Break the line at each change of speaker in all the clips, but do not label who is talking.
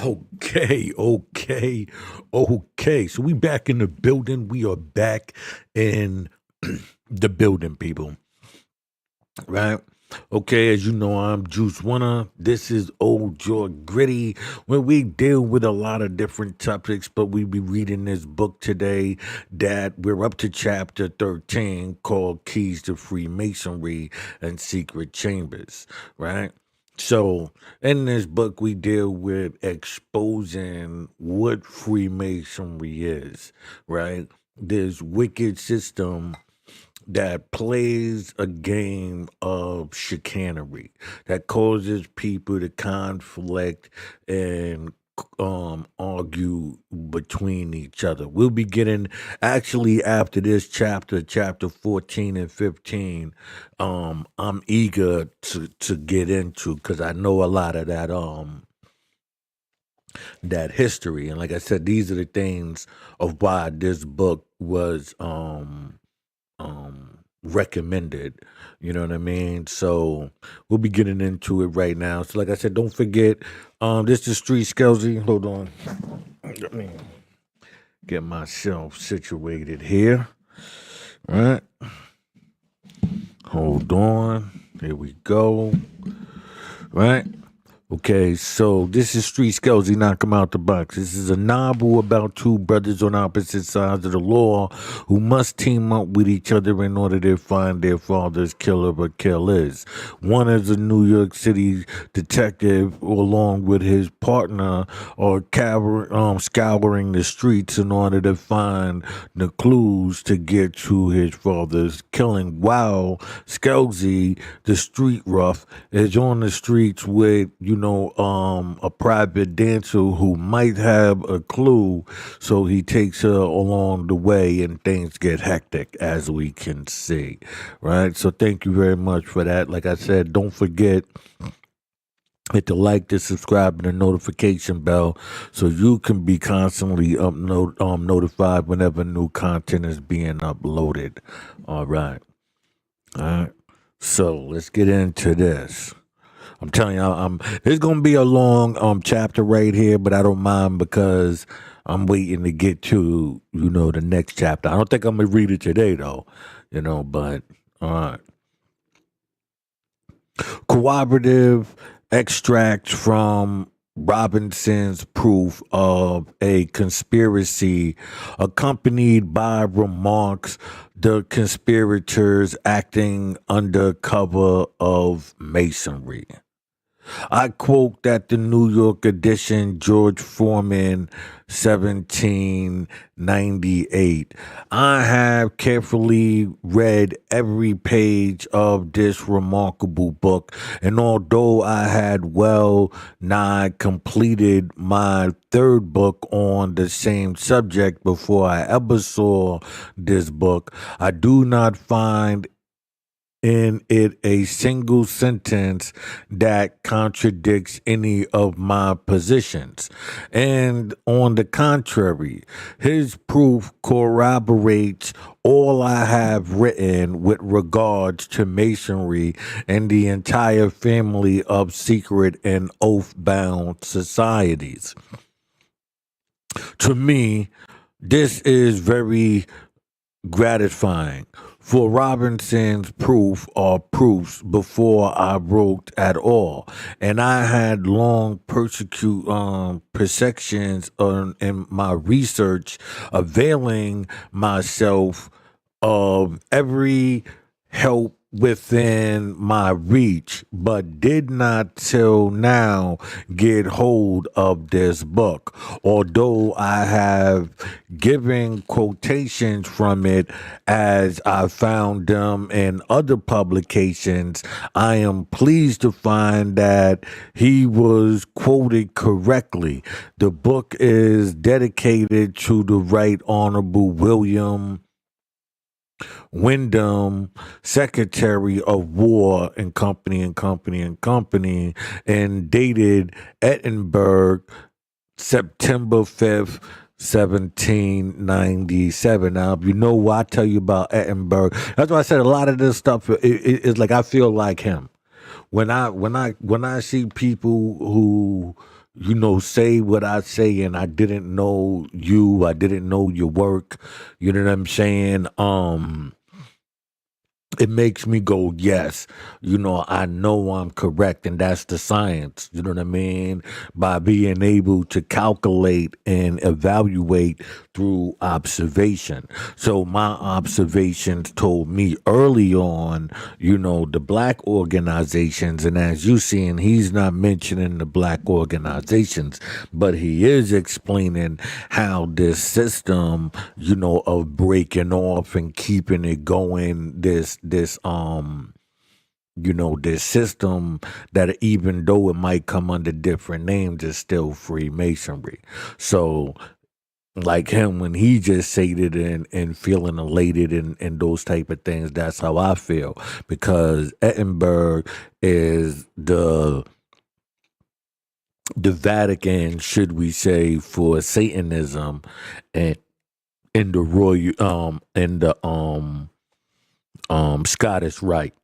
Okay. So we back in the building. We are back in the building, people. Right? Okay, as you know, I'm Juice Winner. This is Old Jaw Gritty, where we deal with a lot of different topics, but we be reading this book today that we're up to chapter 13 called Keys to Freemasonry and Secret Chambers, right? So, in this book, we deal with exposing what Freemasonry is, right? This wicked system that plays a game of chicanery that causes people to conflict and argue between each other. We'll be getting actually after this chapter 14 and 15. I'm eager to get into because I know a lot of that history. And like I said, these are the things of why this book was recommended. You know what I mean? So we'll be getting into it right now. So like I said, don't forget, this is Street Skelzy. Hold on. Let me get myself situated here. Right? Hold on. Here we go. Right? Okay, so this is Street Skelzy, Knock 'em Out the Box. This is a novel about two brothers on opposite sides of the law who must team up with each other in order to find their father's killer or killers. One is a New York City detective, along with his partner, are scouring the streets in order to find the clues to get to his father's killing. While Skelzy, the street rough, is on the streets with, a private dancer who might have a clue, so he takes her along the way and things get hectic, as we can see, right? So thank you very much for that. Like I said, don't forget, hit the like, the subscribe, and the notification bell so you can be constantly notified whenever new content is being uploaded. All right. So let's get into this. I'm telling you, there's gonna be a long chapter right here, but I don't mind because I'm waiting to get to the next chapter. I don't think I'm gonna read it today though, but all right. Cooperative extract from Robinson's proof of a conspiracy, accompanied by remarks the conspirators acting under cover of masonry. I quote that the New York edition, George Foreman, 1798. I have carefully read every page of this remarkable book, and although I had well nigh completed my third book on the same subject before I ever saw this book, I do not find in it a single sentence that contradicts any of my positions. And on the contrary, his proof corroborates all I have written with regards to masonry and the entire family of secret and oath-bound societies. To me, this is very gratifying, for Robinson's proof are proofs before I wrote at all, and I had long perceptions in my research, availing myself of every help within my reach, but did not till now get hold of this book. Although I have given quotations from it as I found them in other publications, I am pleased to find that he was quoted correctly. The book is dedicated to the Right Honorable William Wyndham, Secretary of War and Company and Company and Company, and dated Edinburgh, September 5th, 1797. Now, if you know what I tell you about Edinburgh, that's why I said a lot of this stuff is like I feel like him. When I see people who say what I say, and I didn't know you, I didn't know your work. You know what I'm saying? It makes me go, yes, I know I'm correct, and that's the science, you know what I mean? By being able to calculate and evaluate through observation. So my observations told me early on, the black organizations, and as you seeing, he's not mentioning the black organizations, but he is explaining how this system, of breaking off and keeping it going, this system that even though it might come under different names, is still Freemasonry. So like him, when he just sated and feeling elated and those type of things, that's how I feel, because Edinburgh is the Vatican, should we say, for Satanism, and in the royal in the Scottish Rite,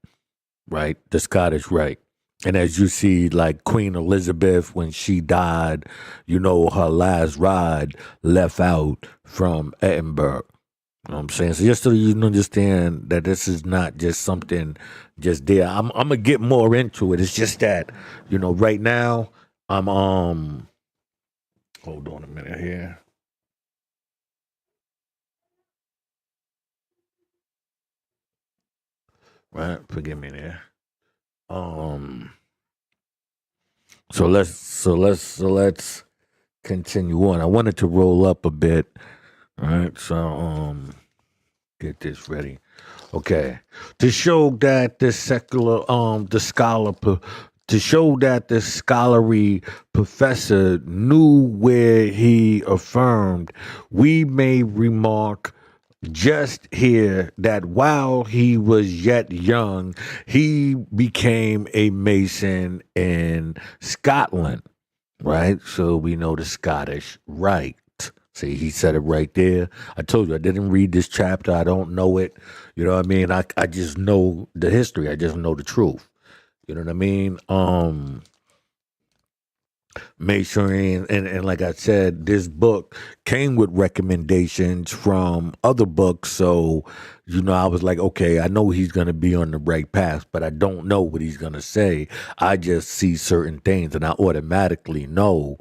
right? The Scottish Rite. And as you see, like Queen Elizabeth, when she died, her last ride left out from Edinburgh. You know what I'm saying? So just so you understand that this is not just something just there. I'm gonna get more into it. It's just that, right now I'm hold on a minute here. Right? Forgive me there. Um so let's continue on. I wanted to roll up a bit. All right, so get this ready. Okay. To show that the secular the scholar to show that the scholarly professor knew where he affirmed, we may remark just here that while he was yet young, he became a mason in Scotland, right? So we know the Scottish Rite. See, he said it right there. I told you I didn't read this chapter. I don't know it. You know what I mean? I just know the history. I just know the truth. You know what I mean? Masonry, and like I said, this book came with recommendations from other books. So, I was like, okay, I know he's going to be on the right path, but I don't know what he's going to say. I just see certain things and I automatically know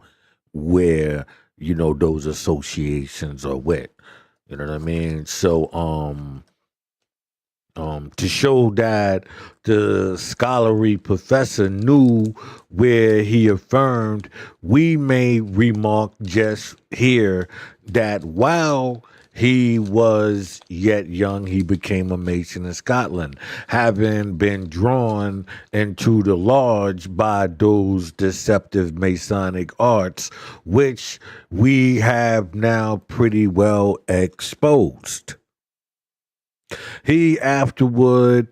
where, those associations are with. You know what I mean? So, to show that the scholarly professor knew where he affirmed, we may remark just here that while he was yet young, he became a mason in Scotland, having been drawn into the lodge by those deceptive Masonic arts, which we have now pretty well exposed. He afterward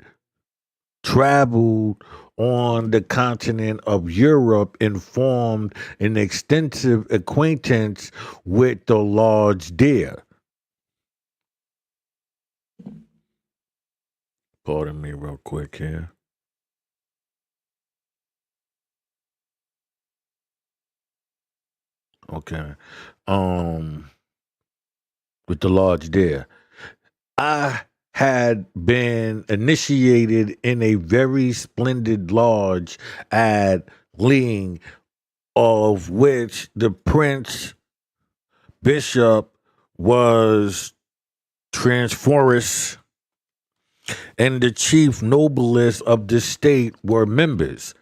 traveled on the continent of Europe and formed an extensive acquaintance with the Lords there. Pardon me real quick here. Okay. Um with the Lords there. I had been initiated in a very splendid lodge at Ling, of which the Prince Bishop was Transforus, and the chief noblest of the state were members.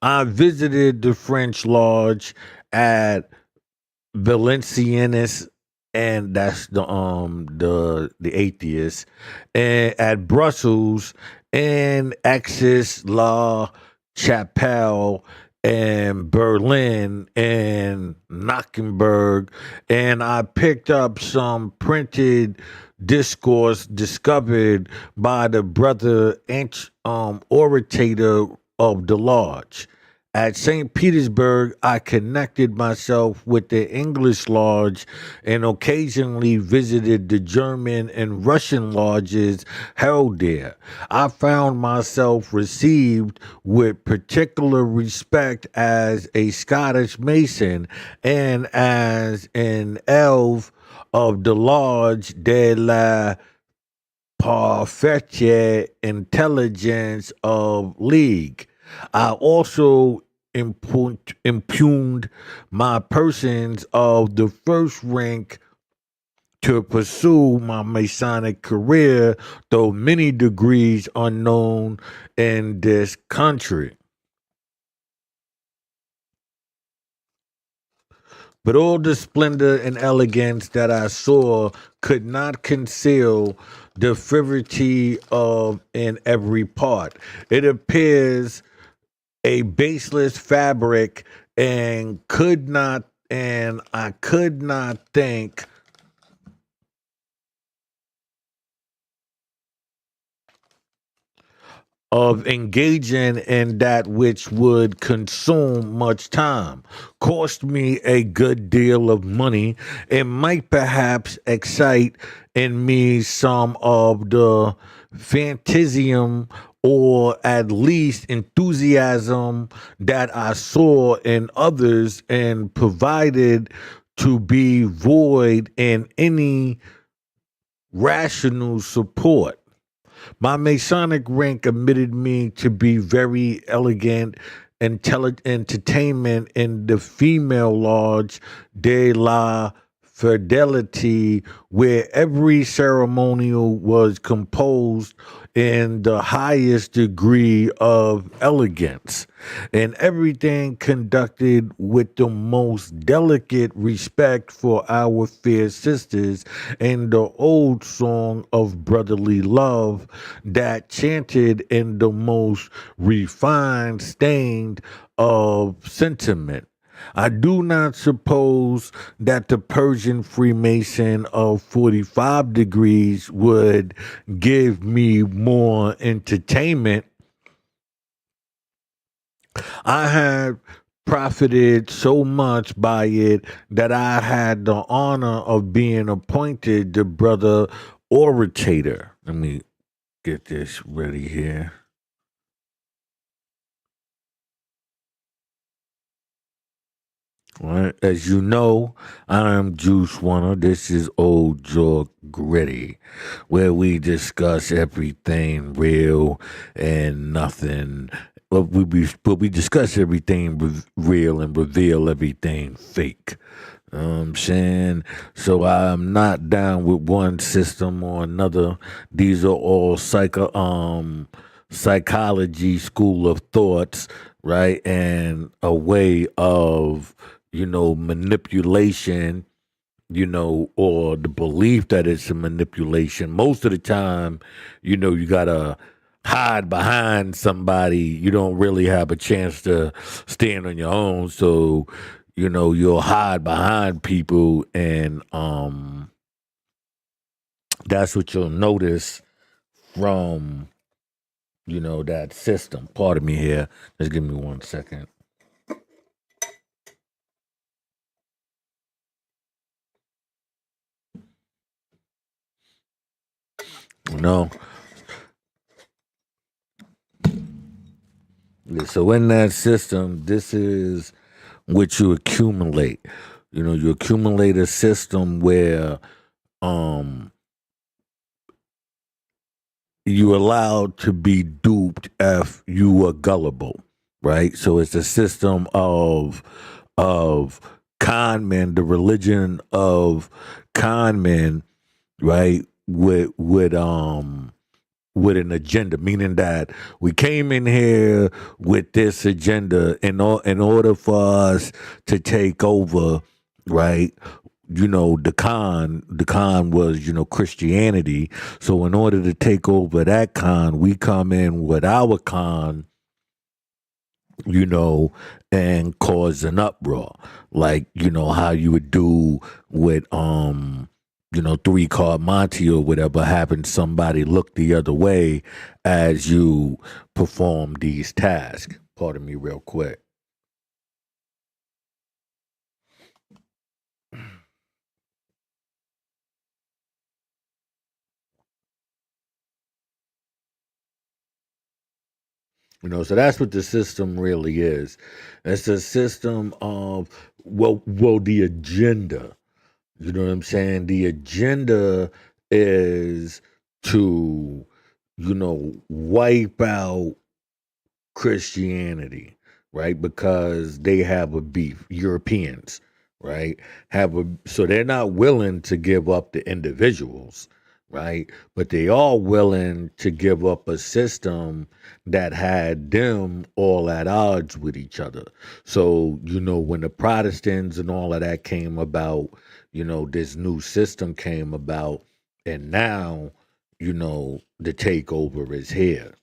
I visited the French lodge at Valenciennes, and that's the atheist, and at Brussels and Axis La Chapelle and Berlin and Nockenberg, and I picked up some printed discourse discovered by the brother orator of the lodge At St. Petersburg, I connected myself with the English Lodge and occasionally visited the German and Russian lodges held there. I found myself received with particular respect as a Scottish Mason and as an elf of the Lodge de la Parfaite Intelligence of League. I also impugned my persons of the first rank to pursue my Masonic career, though many degrees unknown in this country. But all the splendor and elegance that I saw could not conceal the frivolity of in every part. It appears a baseless fabric and I could not think of engaging in that which would consume much time, cost me a good deal of money, and might perhaps excite in me some of the phantasm or at least enthusiasm that I saw in others and provided to be void in any rational support. My Masonic rank admitted me to be very elegant, intelligent entertainment in the female lodge de la Fidelity, where every ceremonial was composed in the highest degree of elegance, and everything conducted with the most delicate respect for our fair sisters, and the old song of brotherly love that chanted in the most refined stained of sentiment. I do not suppose that the Persian Freemason of 45 degrees would give me more entertainment. I had profited so much by it that I had the honor of being appointed the brother orator. Let me get this ready here. All right. As you know, I'm Juice Warner. This is Old Joe Gritty, where we discuss everything real and nothing. But we discuss everything real and reveal everything fake. You know what I'm saying? So I'm not down with one system or another. These are all psychology school of thoughts, right? And a way of, manipulation, or the belief that it's a manipulation. Most of the time, you gotta hide behind somebody. You don't really have a chance to stand on your own. So, you'll hide behind people, and that's what you'll notice from, that system. Pardon me here. Just give me 1 second. No. Yeah, so in that system, this is what you accumulate. You accumulate a system where um you allowed to be duped if you were gullible, right? So it's a system of con men, the religion of con men, right? With an agenda, meaning that we came in here with this agenda in order for us to take over, right? The con was, Christianity. So in order to take over that con, we come in with our con, you know, and cause an uproar. Like, how you would do with three card Monty or whatever happened, somebody looked the other way as you perform these tasks. Pardon me real quick. So that's what the system really is. It's a system of the agenda. You know what I'm saying? The agenda is to, wipe out Christianity, right? Because they have a beef. Europeans, right? So they're not willing to give up the individuals, right? But they are willing to give up a system that had them all at odds with each other. So, when the Protestants and all of that came about, this new system came about, and now, the takeover is here.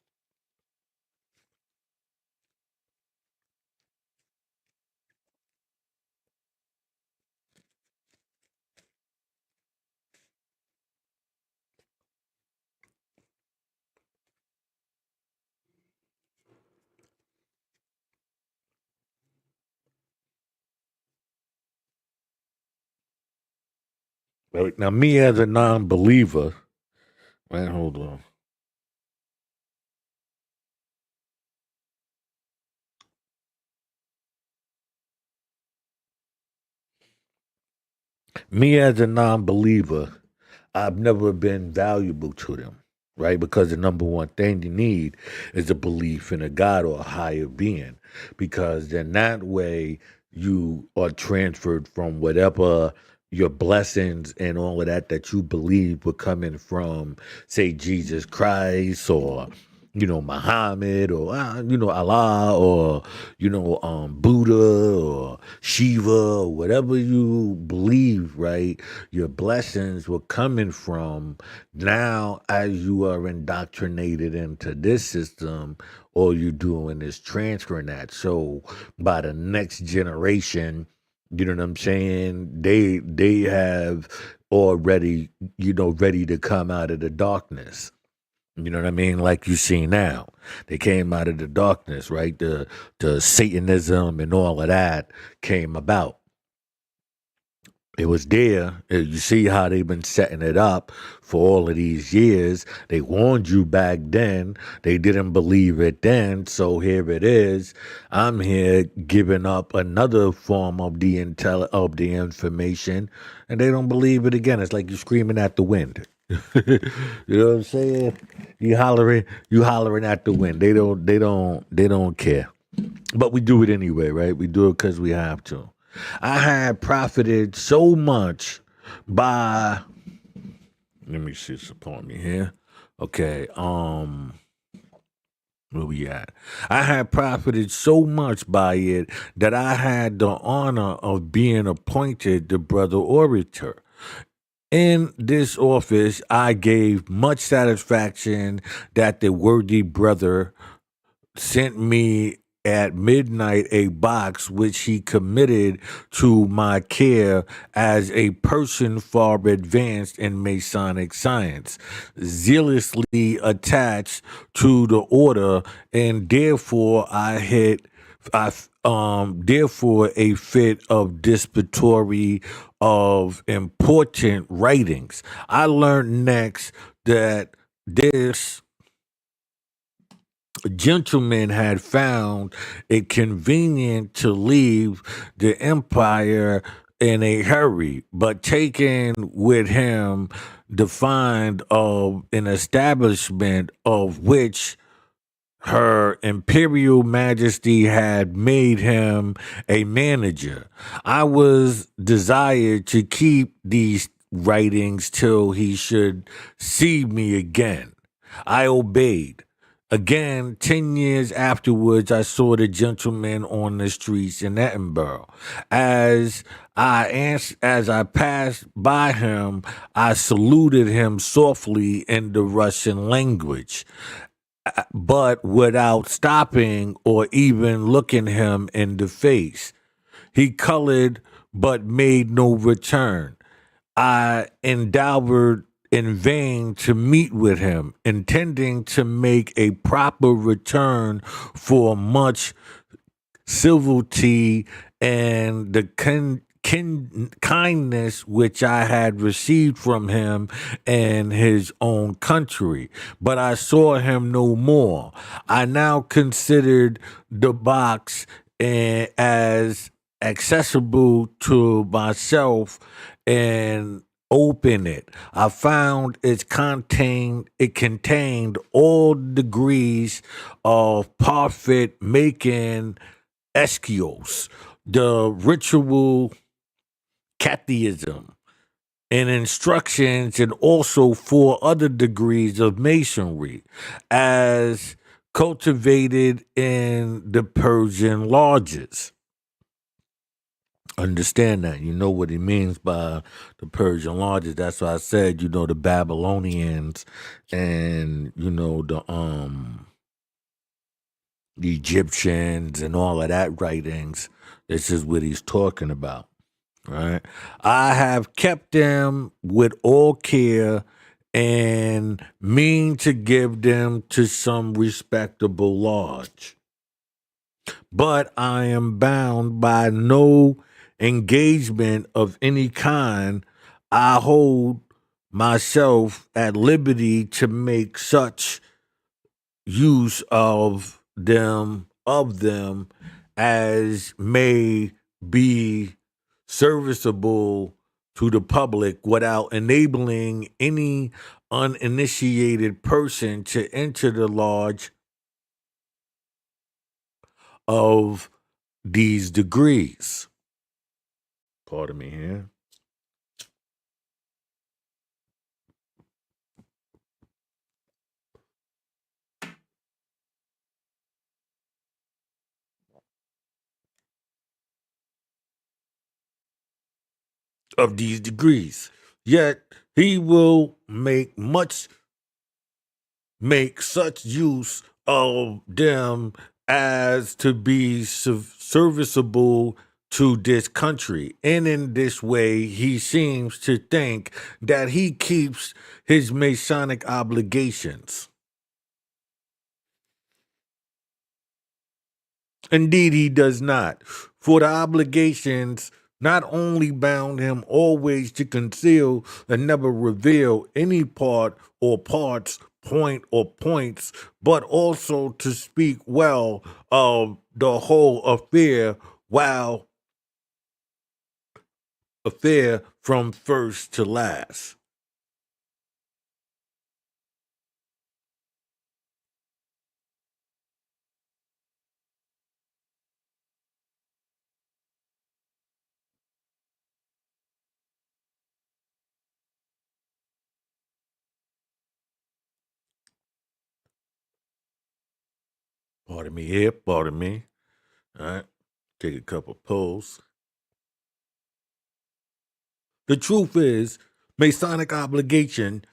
Right. Now, me as a non believer, right, hold on. Me as a non believer, I've never been valuable to them, right? Because the number one thing you need is a belief in a God or a higher being. Because then that way you are transferred from whatever your blessings and all of that you believe were coming from, say, Jesus Christ or Muhammad or Allah or Buddha or Shiva or whatever you believe, right? Your blessings were coming from. Now, as you are indoctrinated into this system, all you're doing is transferring that. So by the next generation, you know what I'm saying? They have already, ready to come out of the darkness. You know what I mean? Like you see now, they came out of the darkness, right? The Satanism and all of that came about. It was there. You see how they've been setting it up for all of these years. They warned you back then. They didn't believe it then. So here it is. I'm here giving up another form of of the information, and they don't believe it again. It's like you're screaming at the wind. You know what I'm saying? You hollering at the wind. They don't care. But we do it anyway, right? We do it because we have to. I had profited so much by, let me see, support me here. Okay, where we at? I had profited so much by it that I had the honor of being appointed the brother orator. In this office, I gave much satisfaction that the worthy brother sent me at midnight a box which he committed to my care as a person far advanced in Masonic science, zealously attached to the order, and therefore therefore a fit of disputatory of important writings. I learned next that this gentleman had found it convenient to leave the empire in a hurry, but taking with him the find of an establishment of which her Imperial Majesty had made him a manager. I was desired to keep these writings till he should see me again. I obeyed. Again, 10 years afterwards, I saw the gentleman on the streets in Edinburgh. As I passed by him, I saluted him softly in the Russian language, but without stopping or even looking him in the face. He colored but made no return. I endeavored in vain to meet with him, intending to make a proper return for much civility and the kindness which I had received from him in his own country, but I saw him no more. I now considered the box as accessible to myself and open it. I found it contained all degrees of profit making eschios, the ritual catechism, and instructions, and also 4 other degrees of masonry as cultivated in the Persian lodges. Understand that. You know what he means by the Persian lodges. That's why I said, the Babylonians and, the Egyptians and all of that writings. This is what he's talking about. Right. I have kept them with all care and mean to give them to some respectable lodge. But I am bound by no engagement of any kind. I hold myself at liberty to make such use of them as may be serviceable to the public without enabling any uninitiated person to enter the lodge of these degrees. Pardon me here. Of these degrees. Yet he will make such use of them as to be serviceable to this country. And in this way, he seems to think that he keeps his Masonic obligations. Indeed, he does not. For the obligations not only bound him always to conceal and never reveal any part or parts, point or points, but also to speak well of the whole affair from first to last. Pardon me here, pardon me. All right, take a couple pulls. The truth is, Masonic obligation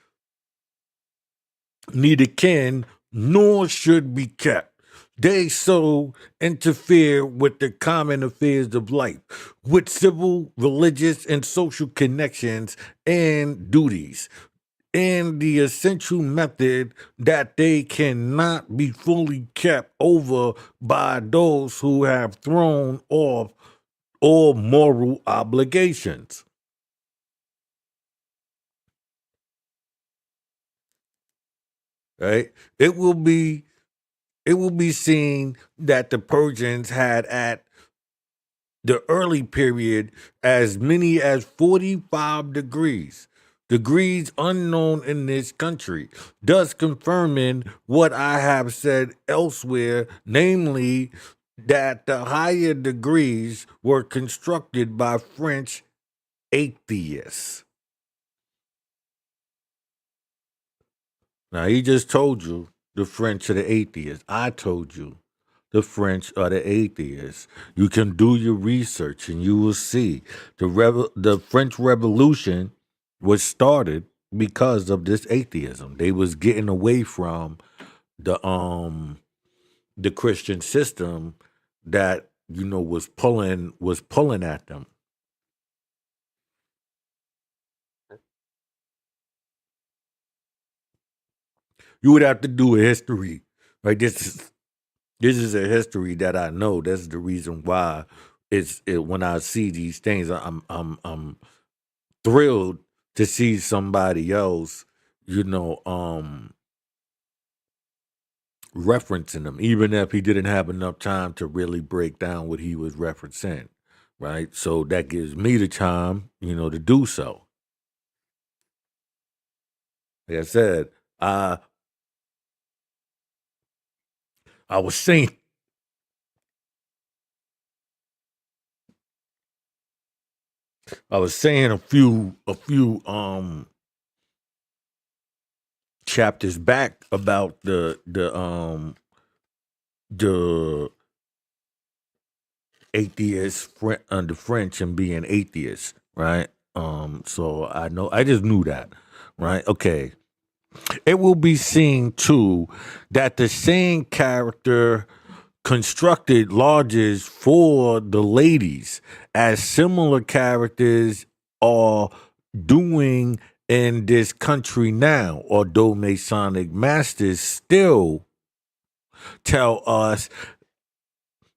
neither can nor should be kept. They so interfere with the common affairs of life, with civil, religious, and social connections and duties, and the essential method that they cannot be fully kept over by those who have thrown off all moral obligations. Right? It will be it will be seen that the Persians had at the early period as many as 45 degrees unknown in this country, thus confirming what I have said elsewhere, namely that the higher degrees were constructed by French atheists. Now, he just told you the French are the atheists. I told you the French are the atheists. You can do your research and you will see the French Revolution was started because of this atheism. They was getting away from the the Christian system that was pulling at them. You would have to do a history. Like this is a history that I know. That's the reason why when I see these things, I'm thrilled to see somebody else, you know, referencing them, even if he didn't have enough time to really break down what he was referencing, right? So that gives me the time, to do so. Like I said, I was saying a few chapters back about the atheist under French and being atheist, right? So I just knew that, right? Okay. It will be seen too that the same character constructed lodges for the ladies, as similar characters are doing in this country now, although Masonic masters still tell us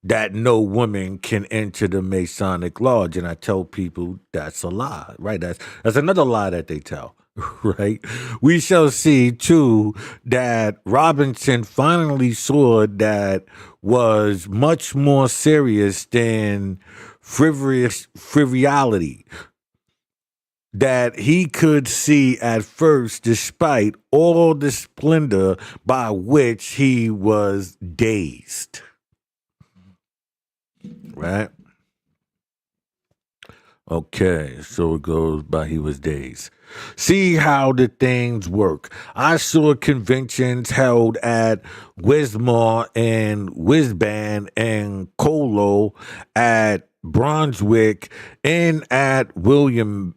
that no woman can enter the Masonic lodge. And I tell people that's a lie, right? That's another lie that they tell. Right. We shall see too that Robinson finally saw that was much more serious than frivolity that he could see at first, despite all the splendor by which he was dazed. Right. Okay, so it goes by he was dazed. See how the things work. I saw conventions held at Wismar and Wisban and Colo, at Brunswick, and at William's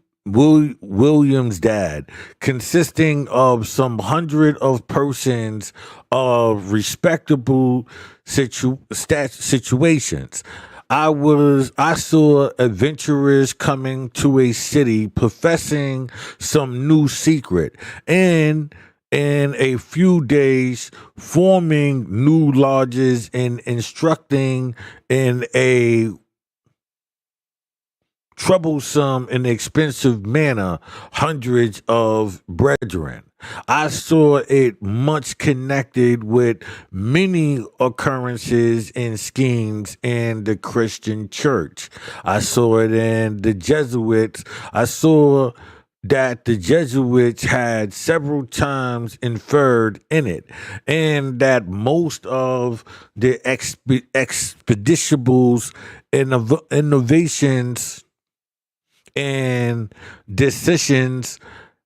dad, consisting of some hundred of persons of respectable situations. I saw adventurers coming to a city professing some new secret, and in a few days forming new lodges and instructing in a troublesome and expensive manner hundreds of brethren. I saw it much connected with many occurrences and schemes in the Christian church. I saw it in the Jesuits. I saw that the Jesuits had several times inferred in it, and that most of the expeditious innovations and decisions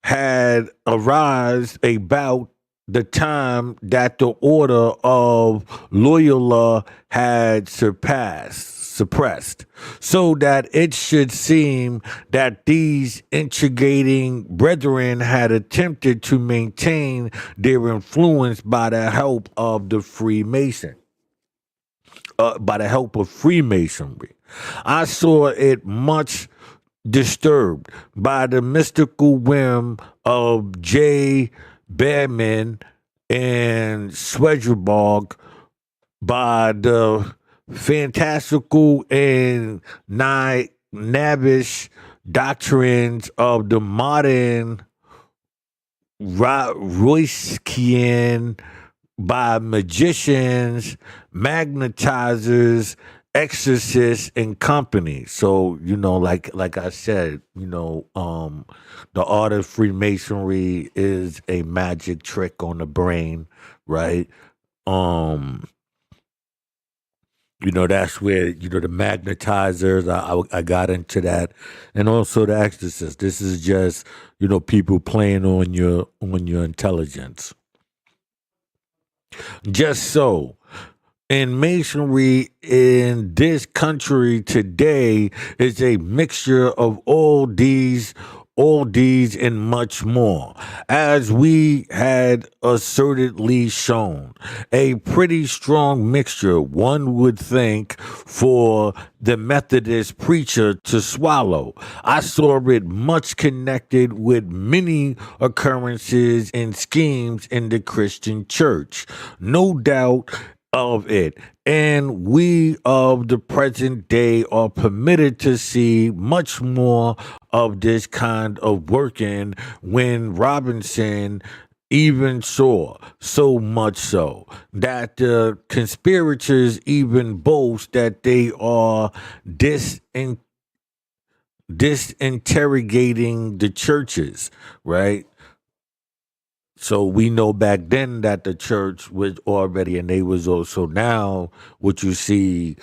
had arisen about the time that the order of Loyola had suppressed, so that it should seem that these instigating brethren had attempted to maintain their influence by the help of Freemasonry. I saw it much disturbed by the mystical whim of J. Behrman and Schweigberg, by the fantastical and nabbish doctrines of the modern Royskian, by magicians, magnetizers, exorcists, and company. So, like I said, the art of Freemasonry is a magic trick on the brain, right? Um, that's where, the magnetizers, I got into that. And also the exorcists. This is just, people playing on your intelligence. Just so. And masonry in this country today is a mixture of all these and much more, as we had assertedly shown. A pretty strong mixture, one would think, for the Methodist preacher to swallow. I saw it much connected with many occurrences and schemes in the Christian church. No doubt of it. And we of the present day are permitted to see much more of this kind of working when Robinson even saw, so much so that the conspirators even boast that they are disinterrogating the churches, right? So we know back then that the church was already, and they was also now what you see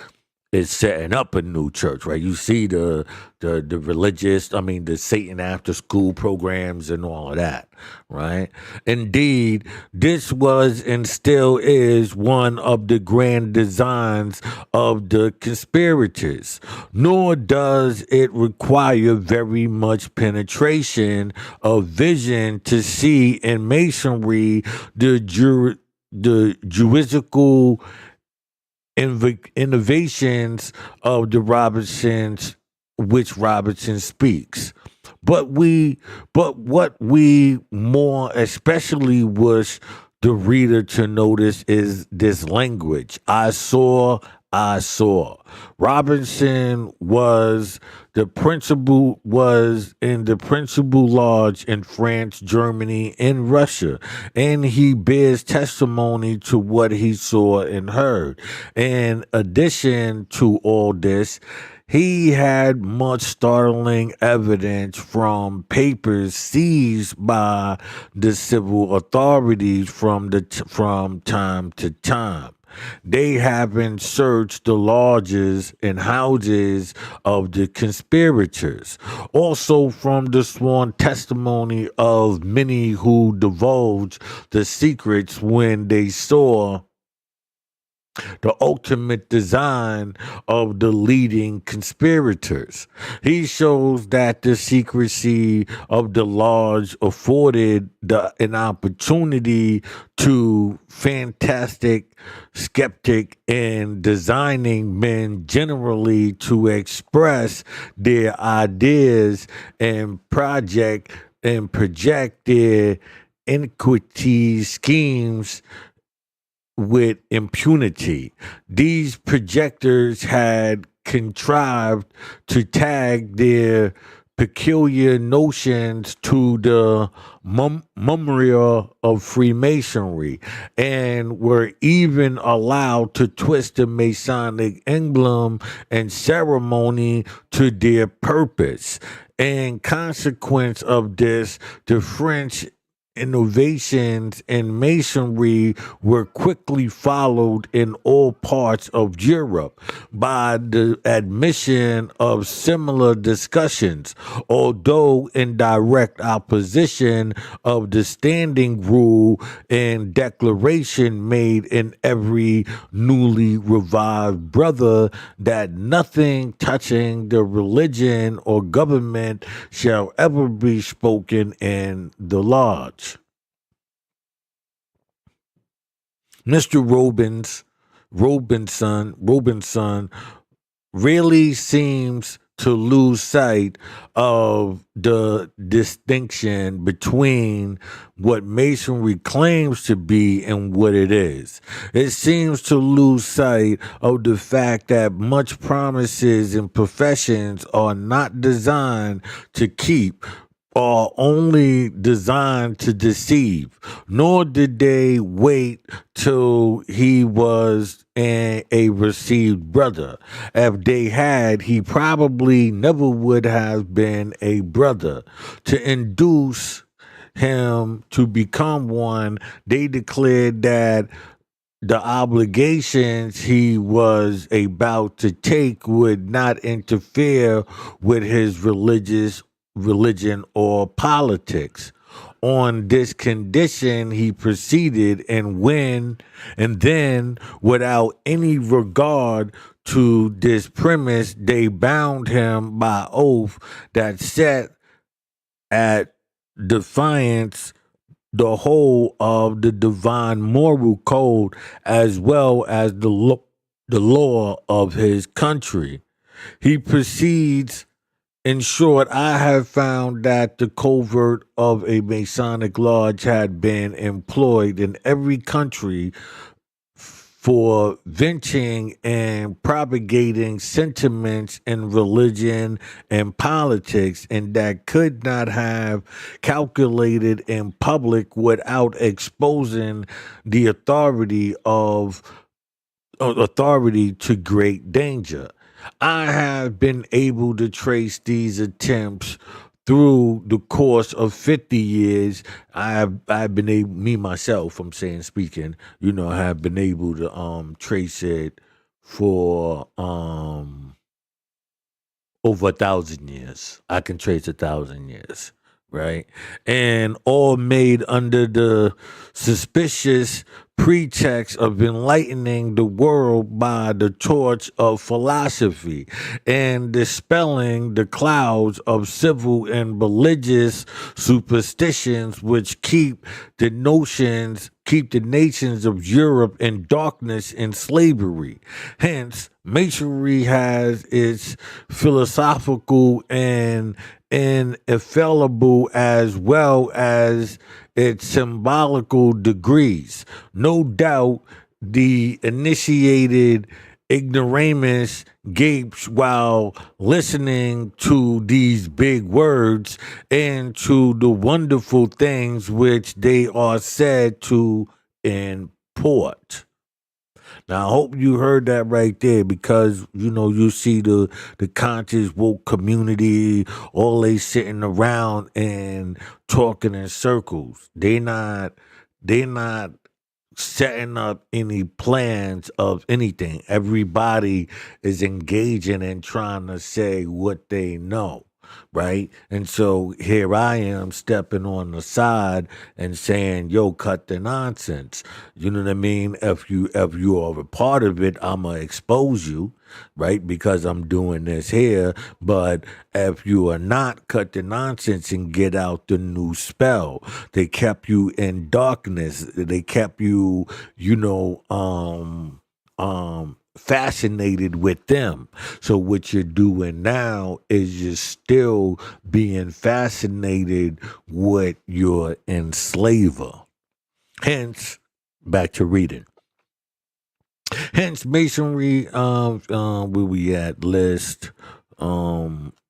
is setting up a new church, right? You see the religious, I mean the Satan after school programs and all of that, right? Indeed, this was and still is one of the grand designs of the conspirators. Nor does it require very much penetration of vision to see in masonry the juridical innovations of the Robinsons, which Robinson speaks. But what we more especially wish the reader to notice is this language. I saw. Robinson was in the principal lodge in France, Germany, and Russia, and he bears testimony to what he saw and heard. In addition to all this, he had much startling evidence from papers seized by the civil authorities from time to time. They haven't searched the lodges and houses of the conspirators. Also, from the sworn testimony of many who divulged the secrets when they saw the ultimate design of the leading conspirators. He shows that the secrecy of the lodge afforded an opportunity to fantastic, skeptic, and designing men generally to express their ideas and project their iniquity schemes with impunity. These projectors had contrived to tag their peculiar notions to the memorial of Freemasonry and were even allowed to twist the Masonic emblem and ceremony to their purpose. In consequence of this, the French innovations in masonry were quickly followed in all parts of Europe by the admission of similar discussions, although in direct opposition of the standing rule and declaration made in every newly revived brother that nothing touching the religion or government shall ever be spoken in the lodge. Mr. Robinson really seems to lose sight of the distinction between what masonry claims to be and what it is. It seems to lose sight of the fact that much promises and professions are not designed to keep, are only designed to deceive, nor did they wait till he was a received brother. If they had, he probably never would have been a brother. To induce him to become one, they declared that the obligations he was about to take would not interfere with his religion or politics. On this condition, he proceeded, and then, without any regard to this premise, they bound him by oath that set at defiance the whole of the divine moral code as well as the law of his country. He proceeds, in short, I have found that the covert of a Masonic lodge had been employed in every country for venting and propagating sentiments in religion and politics, and that could not have calculated in public without exposing the authority to great danger. I have been able to trace these attempts through the course of 50 years. I've been able, me myself, I'm saying, speaking, have been able to trace it for over 1,000 years. I can trace 1,000 years, right? And all made under the suspicious pretext of enlightening the world by the torch of philosophy and dispelling the clouds of civil and religious superstitions which keep the nations of Europe in darkness and slavery. Hence, masonry has its philosophical and infallible as well as its symbolical degrees. No doubt the initiated ignoramus gapes while listening to these big words and to the wonderful things which they are said to import. Now, I hope you heard that right there, because you see the conscious woke community, all they sitting around and talking in circles. They not setting up any plans of anything. Everybody is engaging and trying to say what they know, right? And so here I am stepping on the side and saying, "Yo, cut the nonsense." You know what I mean? If you are a part of it, I'ma expose you, right? Because I'm doing this here. But if you are not, cut the nonsense and get out the new spell. They kept you in darkness. They kept you, fascinated with them. So what you're doing now is you're still being fascinated with your enslaver. Hence, back to reading. Hence, masonry, where we at,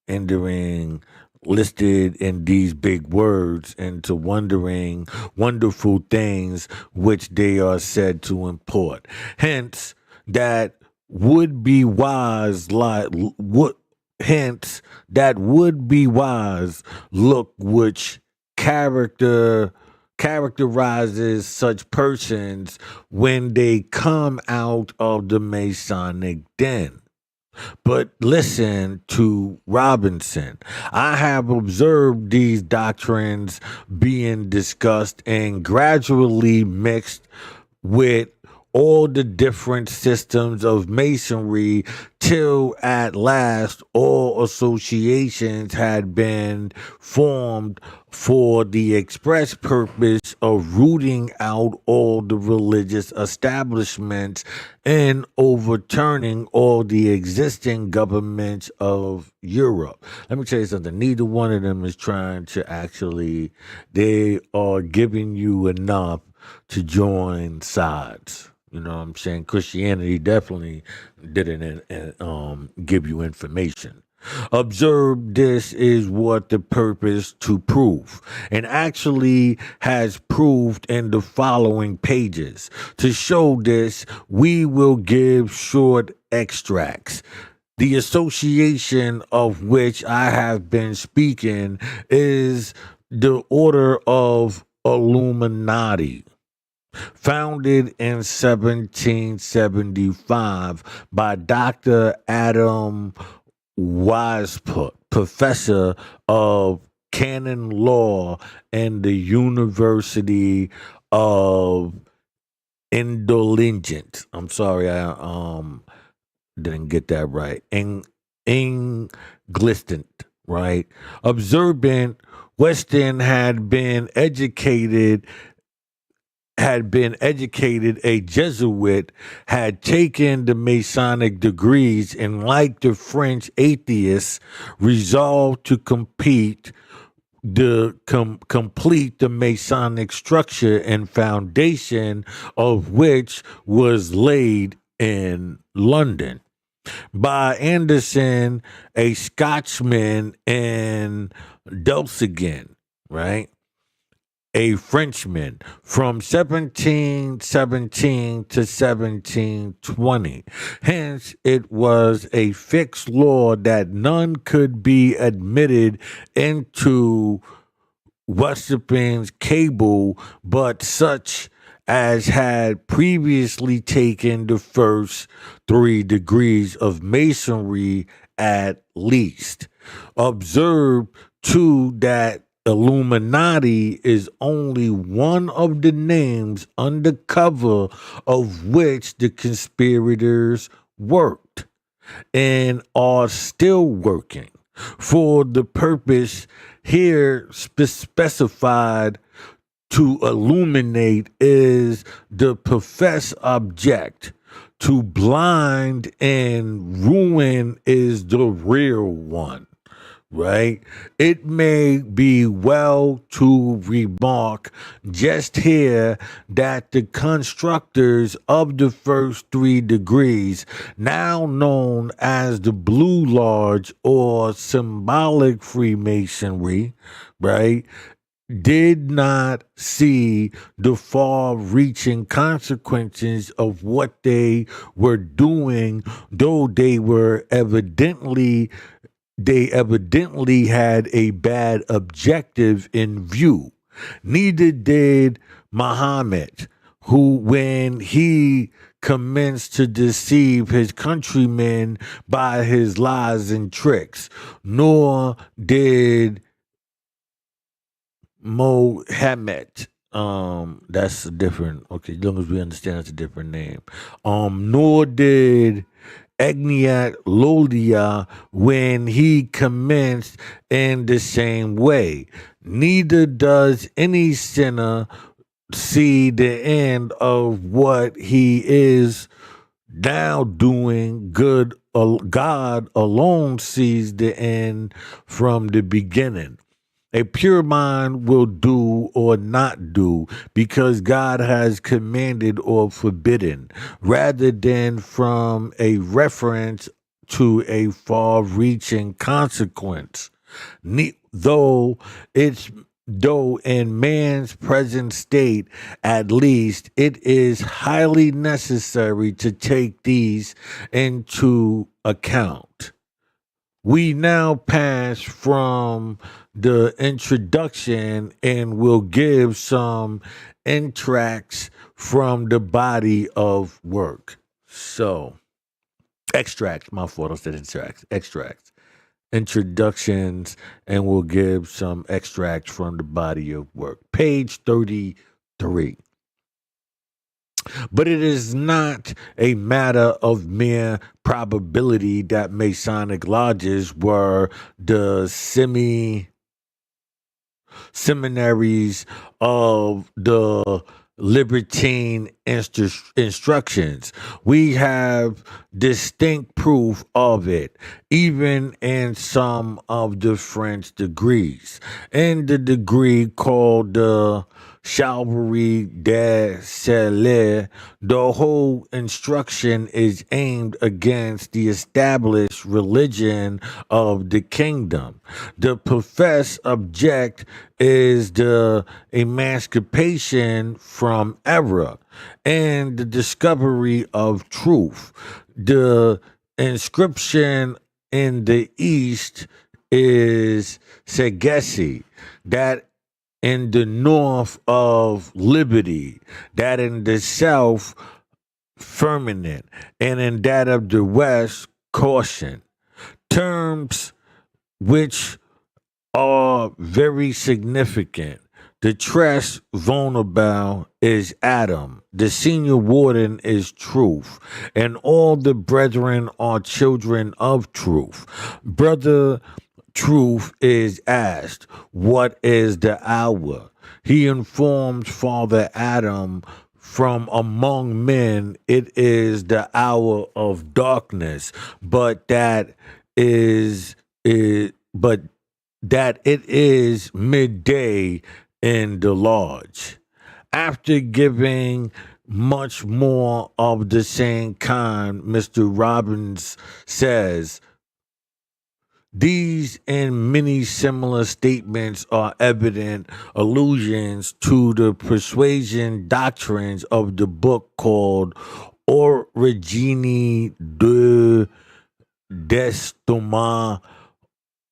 entering listed in these big words into wondering wonderful things which they are said to import. Hence, that would be wise, like what hence that would be wise look which character characterizes such persons when they come out of the Masonic den. But listen to Robinson. I have observed these doctrines being discussed and gradually mixed with all the different systems of masonry till at last all associations had been formed for the express purpose of rooting out all the religious establishments and overturning all the existing governments of Europe. Let me tell you something. Neither one of them is trying to actually, they are giving you enough to join sides. You know what I'm saying? Christianity definitely didn't give you information. Observe this is what the purpose to prove, and actually has proved in the following pages. To show this, we will give short extracts. The association of which I have been speaking is the Order of Illuminati, founded in 1775 by Dr. Adam Weishaupt, professor of canon law in the University of Indulgent. I'm sorry, I didn't get that right. Inglistant, right? Observant Weston had been educated a Jesuit, had taken the Masonic degrees, and like the French atheists, resolved to compete complete the Masonic structure and foundation of which was laid in London by Anderson, a Scotchman in Dulcigin, right? A Frenchman from 1717 to 1720. Hence, it was a fixed law that none could be admitted into Western's cable but such as had previously taken the first 3 degrees of masonry at least. Observe too that Illuminati is only one of the names under cover of which the conspirators worked and are still working for the purpose here specified to illuminate is the professed object. To blind and ruin is the real one, right? It may be well to remark just here that the constructors of the first 3 degrees, now known as the Blue Lodge or symbolic Freemasonry, right, did not see the far-reaching consequences of what they were doing, though they evidently had a bad objective in view. Neither did Muhammad, who, when he commenced to deceive his countrymen by his lies and tricks, nor did Mohammed. That's a different. Okay, as long as we understand that's a different name. Nor did Agniat Lodia when he commenced in the same way. Neither does any sinner see the end of what he is now doing. God alone sees the end from the beginning. A pure mind will do or not do because God has commanded or forbidden, rather than from a reference to a far-reaching consequence. Though in man's present state, at least, it is highly necessary to take these into account. We now pass from the introduction and will give some extracts from the body of work. So, extracts, my fault, I said extracts. Introductions, and we'll give some extracts from the body of work. Page 33. But it is not a matter of mere probability that Masonic lodges were the seminaries of the libertine instructions. We have distinct proof of it, even in some of the French degrees. In the degree called the Chevalier de Celer, the whole instruction is aimed against the established religion of the kingdom. The professed object is the emancipation from error and the discovery of truth. The inscription in the East is Segesi, that in the north of liberty, that in the south firmament, and in that of the west caution. Terms which are very significant. The tres vulnerable is Adam. The senior warden is truth. And all the brethren are children of truth. Brother Truth is asked, what is the hour? He informs Father Adam, from among men it is the hour of darkness, but that is but that it is midday in the lodge. After giving much more of the same kind, Mr. Robbins says, these and many similar statements are evident allusions to the persuasion doctrines of the book called Origine de Destoma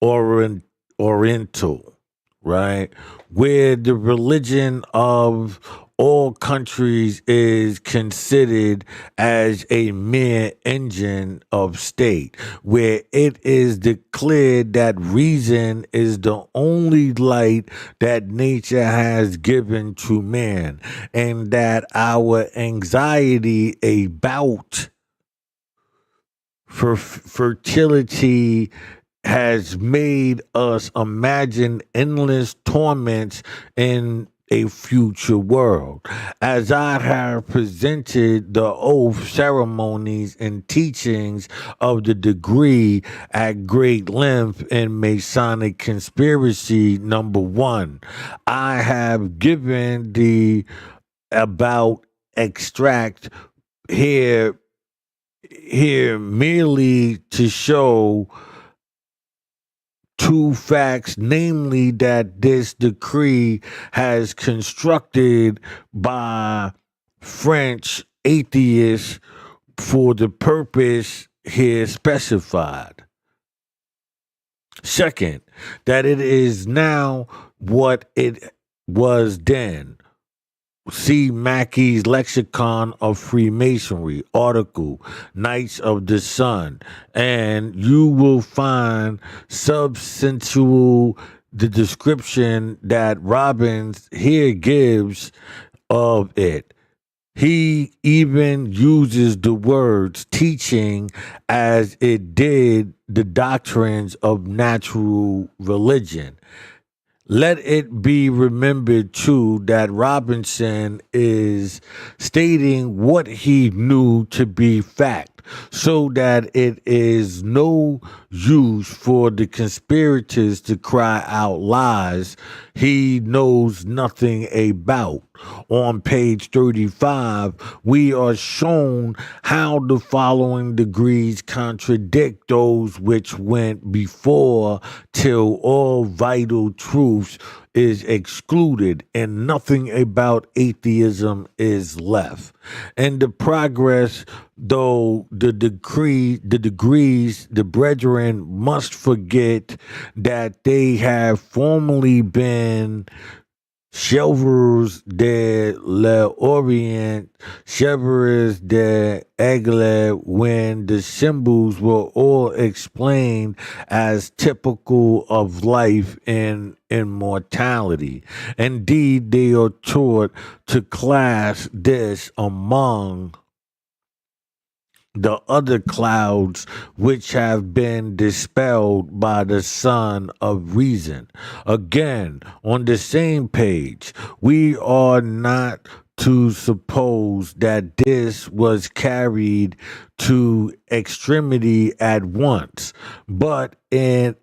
Oriental, right? Where the religion of all countries is considered as a mere engine of state, where it is declared that reason is the only light that nature has given to man, and that our anxiety about for fertility has made us imagine endless torments in a future world. As I have presented the oath ceremonies and teachings of the degree at great length in Masonic Conspiracy number 1, I have given the about extract here merely to show two facts, namely that this decree has constructed by French atheists for the purpose here specified. Second, that it is now what it was then. See Mackey's Lexicon of Freemasonry article, Knights of the Sun, and you will find substantial the description that Robbins here gives of it. He even uses the words teaching as it did the doctrines of natural religion. Let it be remembered too that Robinson is stating what he knew to be fact, so that it is no use for the conspirators to cry out lies he knows nothing about. On page 35, we are shown how the following degrees contradict those which went before, till all vital truths is excluded and nothing about atheism is left. And the progress, though the degrees, the brethren must forget that they have formerly been chevaux de l'Orient, chevaux de Aigle, when the symbols were all explained as typical of life and immortality. Indeed, they are taught to class this among the other clouds which have been dispelled by the sun of reason. Again, on the same page, we are not to suppose that this was carried to extremity at once, but it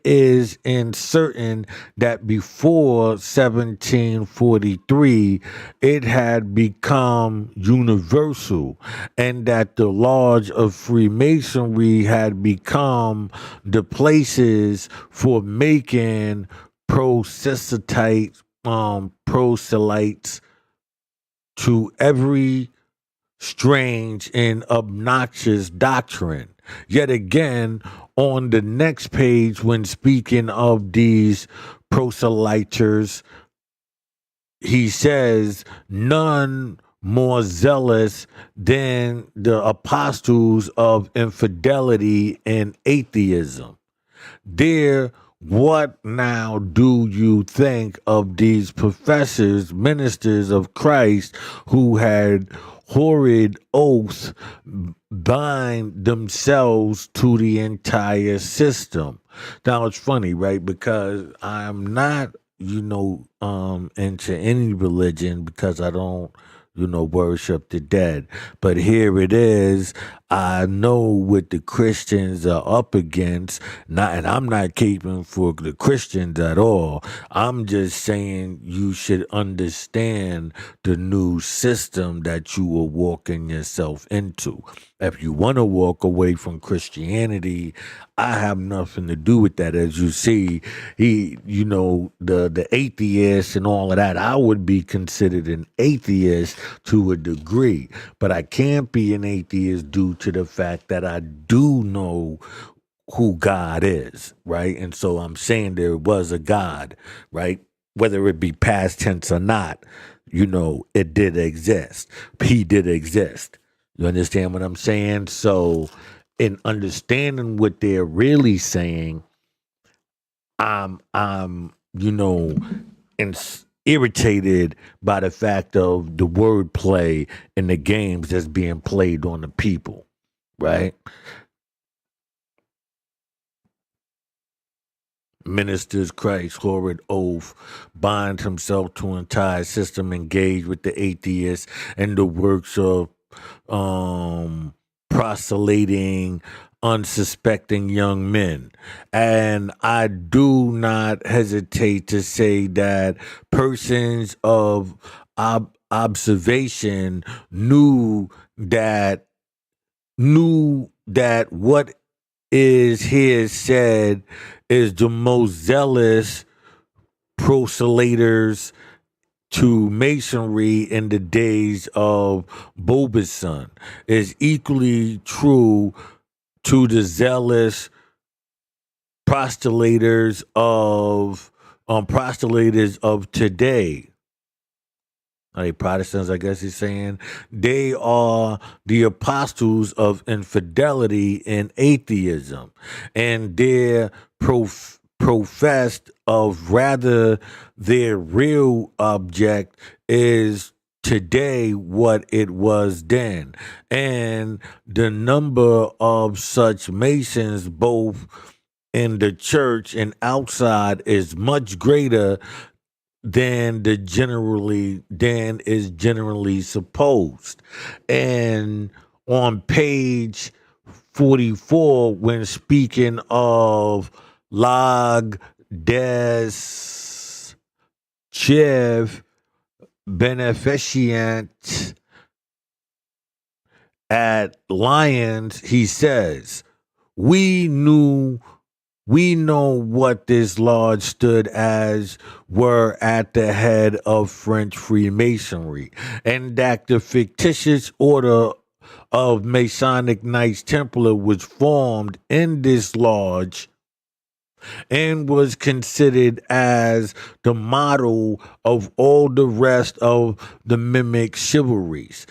is certain that before 1743 it had become universal, and that the lodge of Freemasonry had become the places for making proselytes to every strange and obnoxious doctrine. Yet again, on the next page, when speaking of these proselyters, he says, none more zealous than the apostles of infidelity and atheism. Dear, what now do you think of these professors, ministers of Christ, who had horrid oaths bind themselves to the entire system? Now it's funny, right? Because I'm not, into any religion, because I don't, worship the dead. But here it is. I know what the Christians are up against, and I'm not caping for the Christians at all. I'm just saying you should understand the new system that you are walking yourself into. If you want to walk away from Christianity, I have nothing to do with that. As you see, the atheist and all of that, I would be considered an atheist to a degree, but I can't be an atheist due to the fact that I do know who God is, right? And so I'm saying there was a God, right? Whether it be past tense or not, it did exist. He did exist. You understand what I'm saying? So, in understanding what they're really saying, I'm irritated by the fact of the wordplay and the games that's being played on the people, right? Ministers Christ, horrid oath, bind himself to entire system, engage with the atheists and the works of proselyting unsuspecting young men. And I do not hesitate to say that persons of observation that knew that what is here said is the most zealous proselyters to masonry in the days of Bobeson is equally true to the zealous prostellators of today. Protestants, I guess he's saying, they are the apostles of infidelity and atheism, and they're professed of rather their real object is today what it was then. And the number of such masons, both in the church and outside, is much greater than is generally supposed. And on page 44, when speaking of Log des Chef Beneficient at Lions, he says, We know what this lodge stood as were at the head of French Freemasonry, and that the fictitious order of Masonic Knights Templar was formed in this lodge and was considered as the model of all the rest of the mimic chivalries.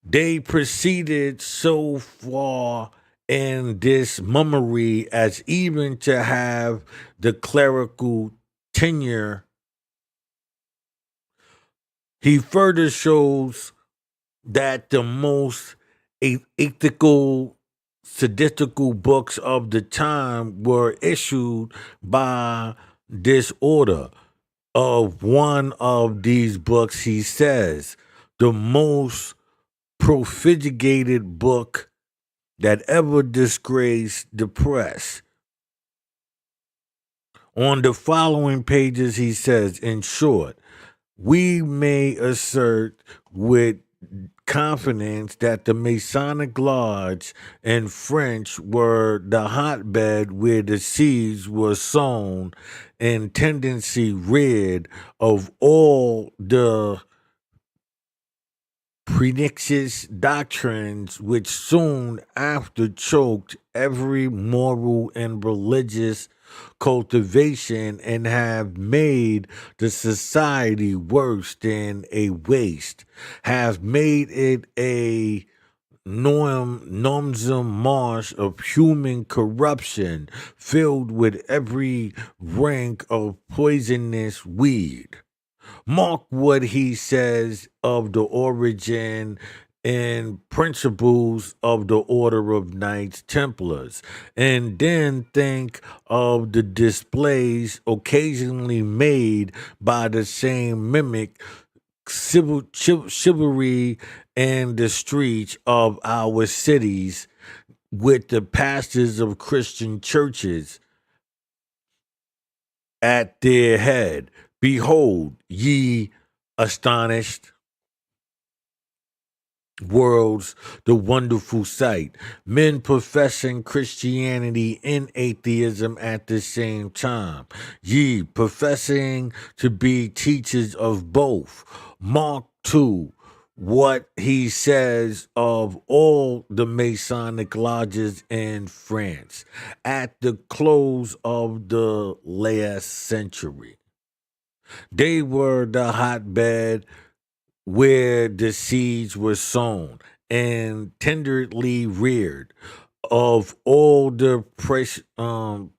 They proceeded so far in this mummery as even to have the clerical tenure. He further shows that the most ethical, sadistical books of the time were issued by this order. Of one of these books, he says, the most profligated book that ever disgraced the press. On the following pages, he says, in short, we may assert with confidence that the Masonic Lodge in French were the hotbed where the seeds were sown and tendency reared of all the pernicious doctrines which soon after choked every moral and religious cultivation and have made the society worse than a waste, have made it a noisome marsh of human corruption filled with every rank of poisonous weed. Mark what he says of the origin and principles of the Order of Knights Templars, and then think of the displays occasionally made by the same mimic chivalry in the streets of our cities with the pastors of Christian churches at their head. Behold, ye astonished worlds, the wonderful sight. Men professing Christianity and atheism at the same time. Ye professing to be teachers of both. Mark 2. What he says of all the Masonic lodges in France at the close of the last century. They were the hotbed where the seeds were sown and tenderly reared of all the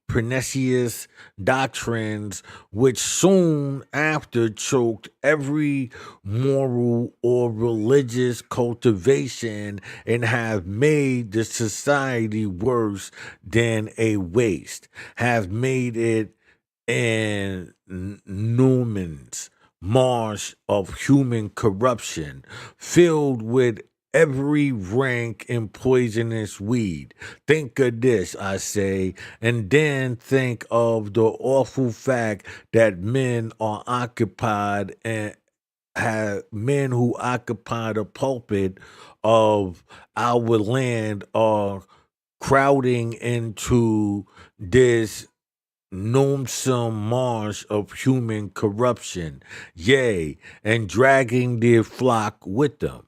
pernicious doctrines which soon after choked every moral or religious cultivation and have made the society worse than a waste, have made it an Newman's marsh of human corruption, filled with every rank and poisonous weed. Think of this, I say, and then think of the awful fact that men are occupied and have men who occupy the pulpit of our land are crowding into this lonesome marsh of human corruption, yea, and dragging their flock with them.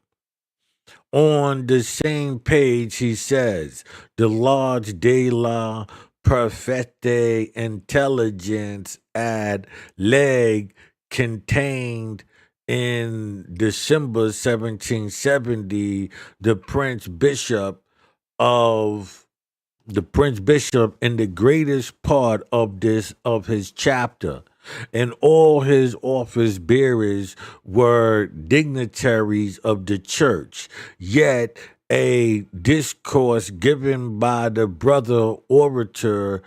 On the same page, he says, the large de la perfecte intelligence ad leg contained in December 1770, of the Prince Bishop in the greatest part of his chapter, and all his office bearers were dignitaries of the church. Yet a discourse given by the brother orator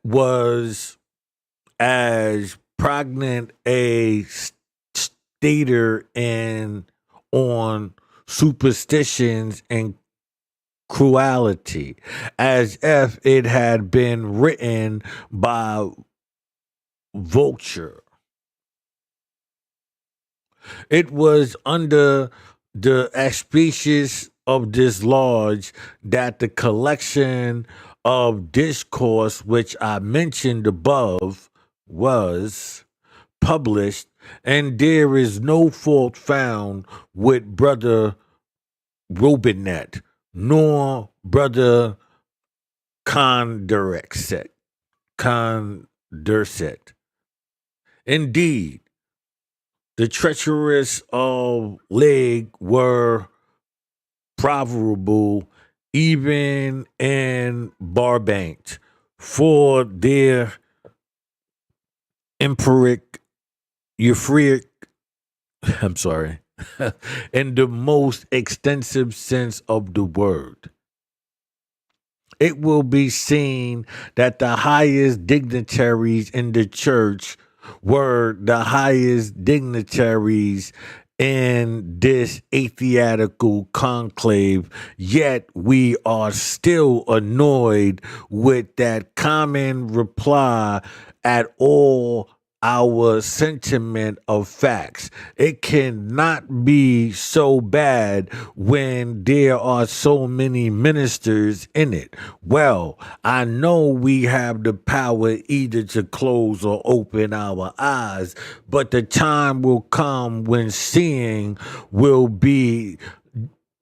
was as pregnant a stater and on superstitions and cruelty, as if it had been written by vulture. It was under the auspices of this lodge that the collection of discourse which I mentioned above was published, and there is no fault found with Brother Robinet, nor Brother Condorcet. Condorcet. Indeed, the treacherous of leg were proverable even in Barbank, for their empiric, euphoric, I'm sorry, in the most extensive sense of the word. It will be seen that the highest dignitaries in the church were the highest dignitaries in this atheistical conclave, yet we are still annoyed with that common reply at all our sentiment of facts. It cannot be so bad when there are so many ministers in it. Well, I know we have the power either to close or open our eyes, but the time will come when seeing will be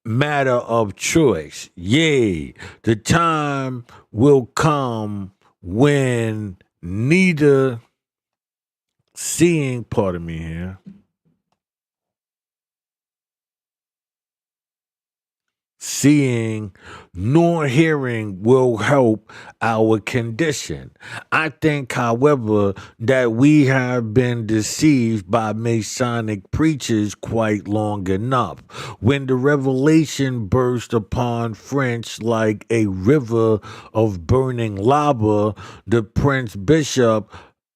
matter of choice. Yea, the time will come when neither seeing, pardon me here, seeing nor hearing will help our condition. I think, however, that we have been deceived by Masonic preachers quite long enough. When the revelation burst upon French like a river of burning lava, the Prince Bishop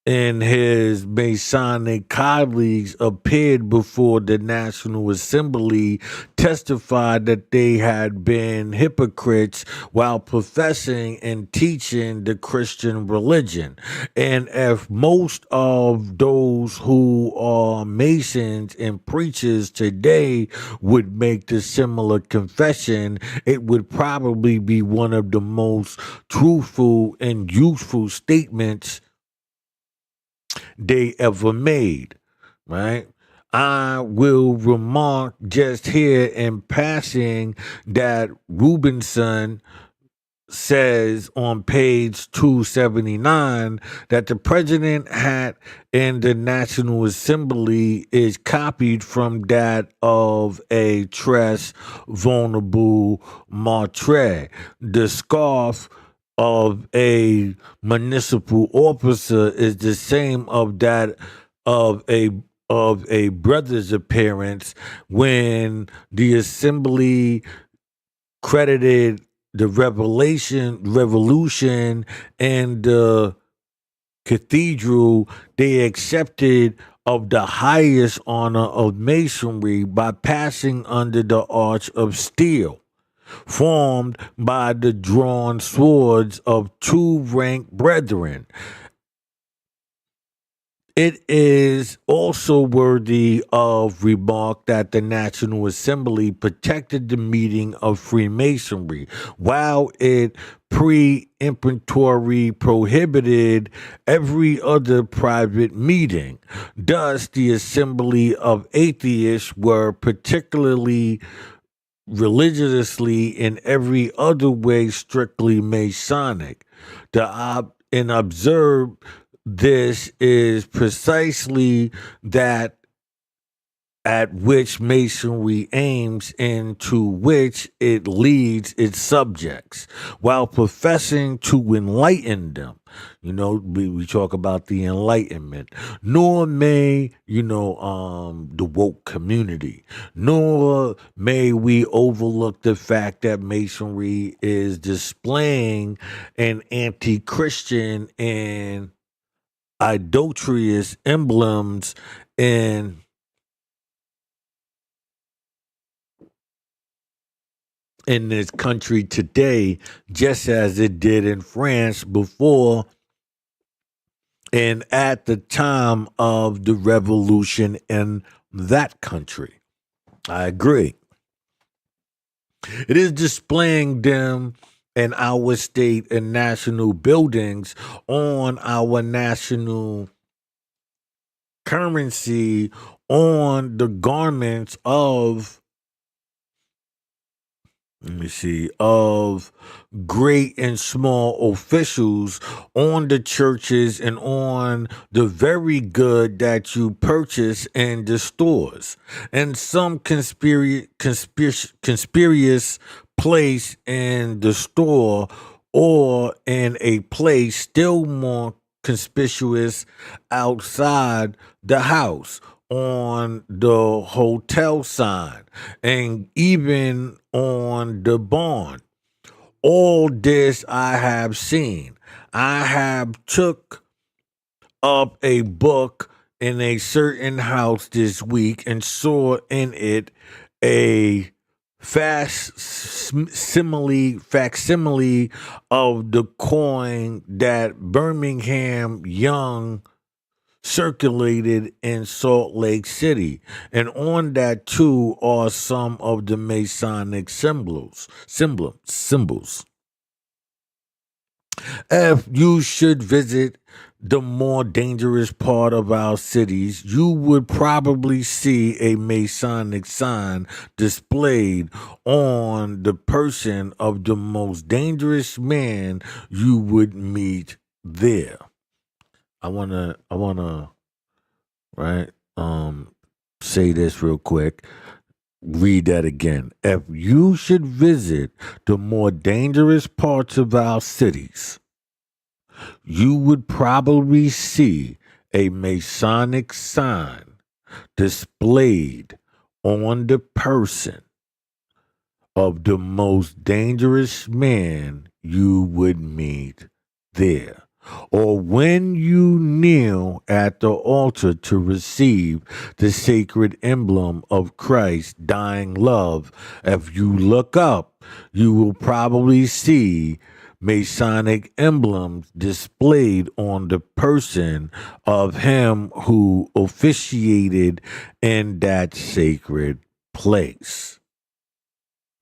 and his Masonic colleagues appeared before the National Assembly testified that they had been hypocrites while professing and teaching the Christian religion. And if most of those who are Masons and preachers today would make the similar confession, it would probably be one of the most truthful and useful statements they ever made, right? I will remark just here in passing that Rubinson says on page 279 that the president hat in the National Assembly is copied from that of a tres vulnerable martre. The scarf of a municipal officer is the same of that of a brother's appearance when the assembly credited the revolution and the cathedral. They accepted of the highest honor of masonry by passing under the arch of steel formed by the drawn swords of two ranked brethren. It is also worthy of remark that the National Assembly protected the meeting of Freemasonry, while it pre-imperatory prohibited every other private meeting. Thus, the Assembly of Atheists were particularly religiously in every other way strictly Masonic. And observe this is precisely that at which Masonry aims and to which it leads its subjects, while professing to enlighten them. We talk about the Enlightenment, nor may, the woke community, nor may we overlook the fact that Masonry is displaying an anti-Christian and idolatrous emblems in this country today, just as it did in France before and at the time of the revolution in that country. I agree. It is displaying them in our state and national buildings, on our national currency, on the garments of, of great and small officials, on the churches, and on the very good that you purchase in the stores. And some conspiracious place in the store, or in a place still more conspicuous outside the house, on the hotel sign, and even on the barn. All this I have seen. I have took up a book in a certain house this week and saw in it a facsimile of the coin that Birmingham Young circulated in Salt Lake City. And on that too are some of the Masonic symbols. If you should visit the more dangerous part of our cities, you would probably see a Masonic sign displayed on the person of the most dangerous man you would meet there. I wanna right say this real quick. Read that again. If you should visit the more dangerous parts of our cities, you would probably see a Masonic sign displayed on the person of the most dangerous man you would meet there. or when you kneel at the altar to receive the sacred emblem of Christ's dying love, if you look up, you will probably see Masonic emblems displayed on the person of him who officiated in that sacred place.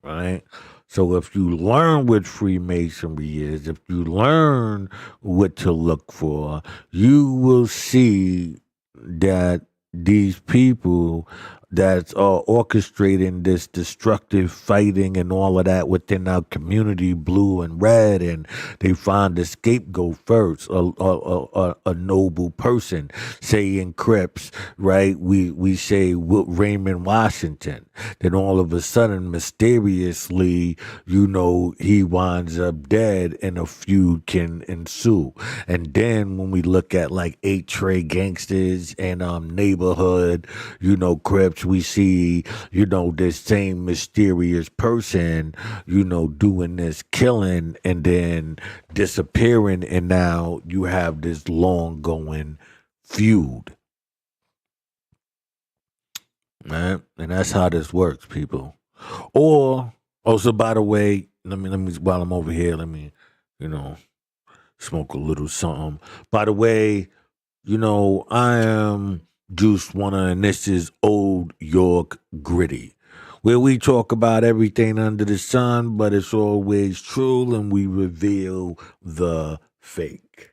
Right? So if you learn what Freemasonry is, if you learn what to look for, you will see that these people that are orchestrating this destructive fighting and all of that within our community, blue and red, and they find a scapegoat first, a noble person, say in Crips, right? We say Raymond Washington. Then all of a sudden, mysteriously, he winds up dead and a feud can ensue. And then when we look at like Eight Trey Gangsters and Neighborhood, Crips, we see, this same mysterious person, doing this killing and then disappearing. And now you have this long going feud. Right? And that's how this works, people. Or also, by the way, let me while I'm over here, let me, you know, smoke a little something. By the way, I am Juice Wanna, and this is Old York Gritty, where we talk about everything under the sun, but it's always true, and we reveal the fake.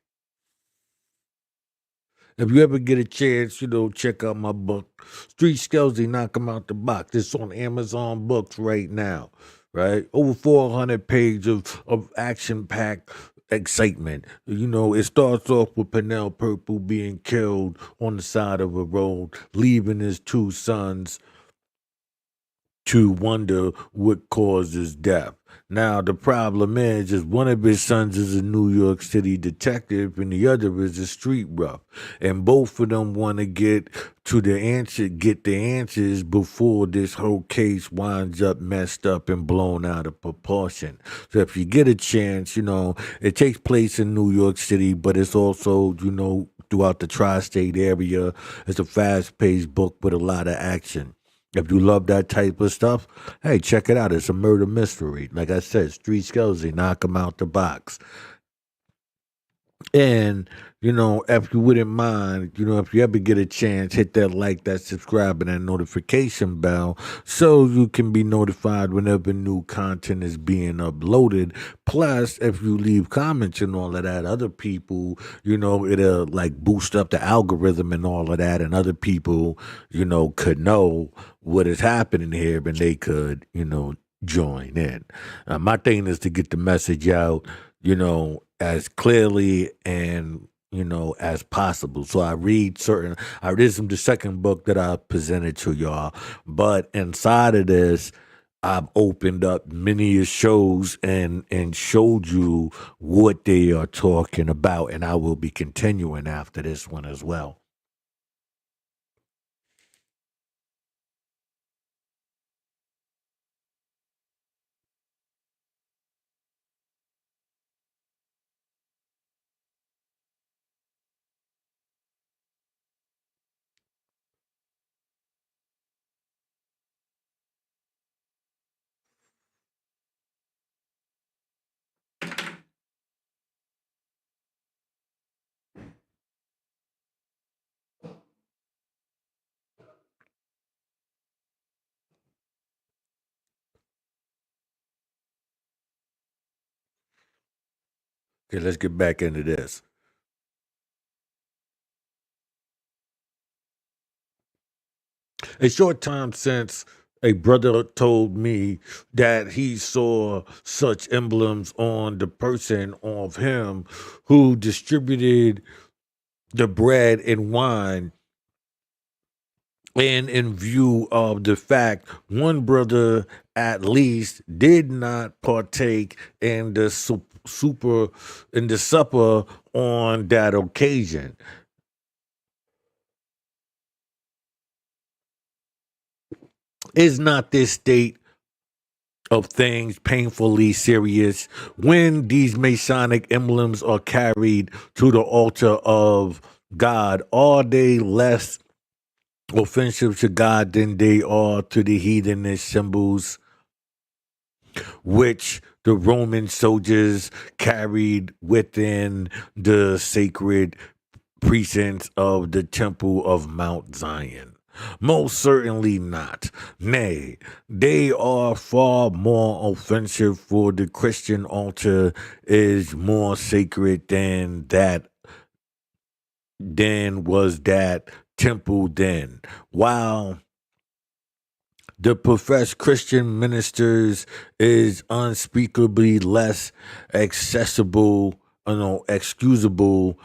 If you ever get a chance, check out my book, Street Skills, they knock 'em out the box. It's on Amazon Books right now, right? Over 400 pages of action-packed excitement. It starts off with Pernell Purple being killed on the side of a road, leaving his two sons to wonder what caused his death. Now the problem is one of his sons is a New York City detective and the other is a street rough. And both of them want to get the answers before this whole case winds up messed up and blown out of proportion. So if you get a chance, it takes place in New York City, but it's also, throughout the tri-state area. It's a fast-paced book with a lot of action. If you love that type of stuff, hey, check it out. It's a murder mystery. Like I said, Street Skelsy, knock 'em out the box. And, if you wouldn't mind, if you ever get a chance, hit that like, that subscribe, and that notification bell so you can be notified whenever new content is being uploaded. Plus, if you leave comments and all of that, other people, it'll like boost up the algorithm and all of that, and other people, could know what is happening here and they could, join in. My thing is to get the message out, as clearly and as possible. So this is the second book that I presented to y'all, but inside of this I've opened up many shows and showed you what they are talking about, and I will be continuing after this one as well. Okay, let's get back into this. A short time since, a brother told me that he saw such emblems on the person of him who distributed the bread and wine. And in view of the fact, one brother at least did not partake in the supper on that occasion. Is not this state of things painfully serious. When these Masonic emblems are carried to the altar of God, are they less offensive to God than they are to the heathenish symbols which the Roman soldiers carried within the sacred precincts of the Temple of Mount Zion? Most certainly not. Nay, they are far more offensive, for the Christian altar is more sacred than was that temple then. While the professed Christian ministers is unspeakably less accessible, excusable.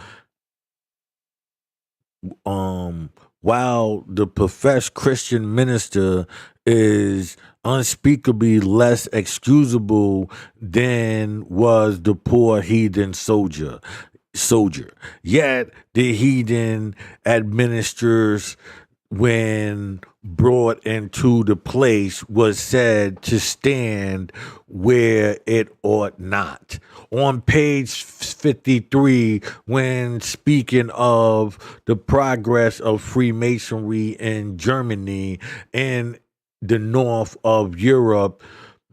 Um, while the professed Christian minister is unspeakably less excusable than was the poor heathen soldier. Yet the heathen administers, when brought into the place, was said to stand where it ought not. On page 53, when speaking of the progress of Freemasonry in Germany and the north of Europe,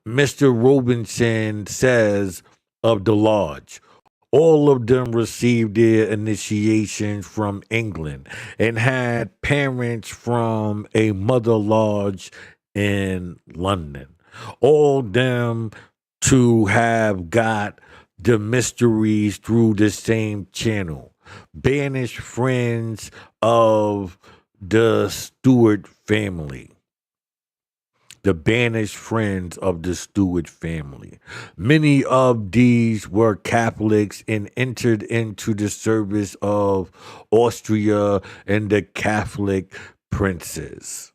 Mr. Robinson says of the lodge, all of them received their initiation from England and had parents from a mother lodge in London. All them to have got the mysteries through the same channel. Banished friends of the Stewart family, the banished friends of the Stewart family. Many of these were Catholics and entered into the service of Austria and the Catholic princes.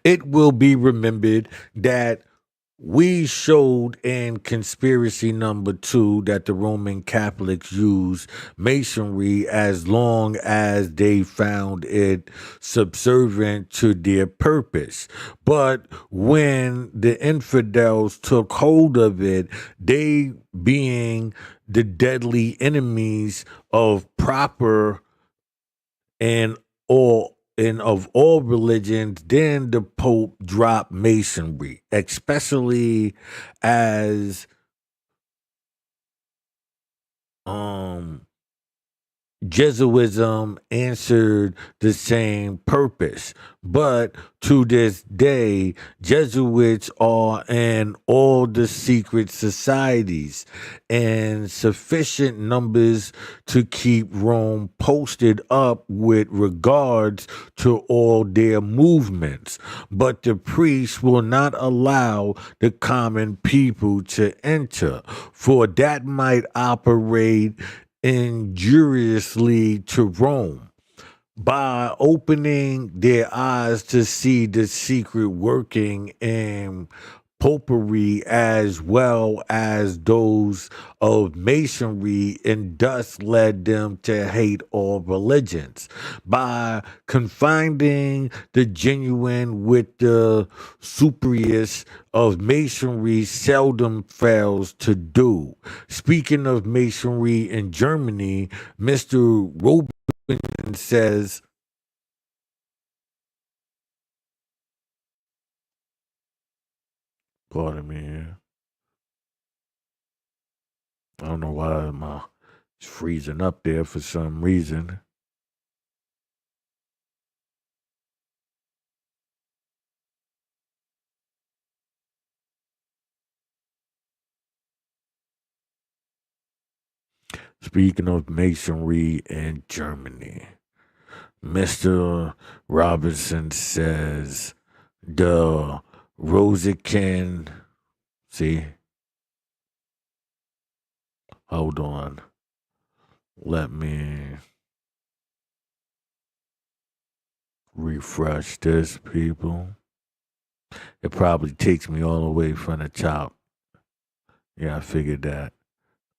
It will be remembered that we showed in conspiracy number 2 that the Roman Catholics used Masonry as long as they found it subservient to their purpose. But when the infidels took hold of it, they being the deadly enemies of proper and of all religions, then the Pope dropped Masonry, especially as um Jesuism answered the same purpose. But to this day, Jesuits are in all the secret societies in sufficient numbers to keep Rome posted up with regards to all their movements. But the priests will not allow the common people to enter, for that might operate injuriously to Rome by opening their eyes to see the secret working in popery as well as those of masonry, and thus led them to hate all religions. By confounding the genuine with the spurious, of masonry seldom fails to do. Speaking of masonry in Germany, Mr. Robin says, pardon me here. I don't know why it's freezing up there for some reason. Speaking of masonry in Germany, Mr. Robinson says the Rosican. See, hold on. Let me refresh this, people. It probably takes me all the way from the top. Yeah, I figured that.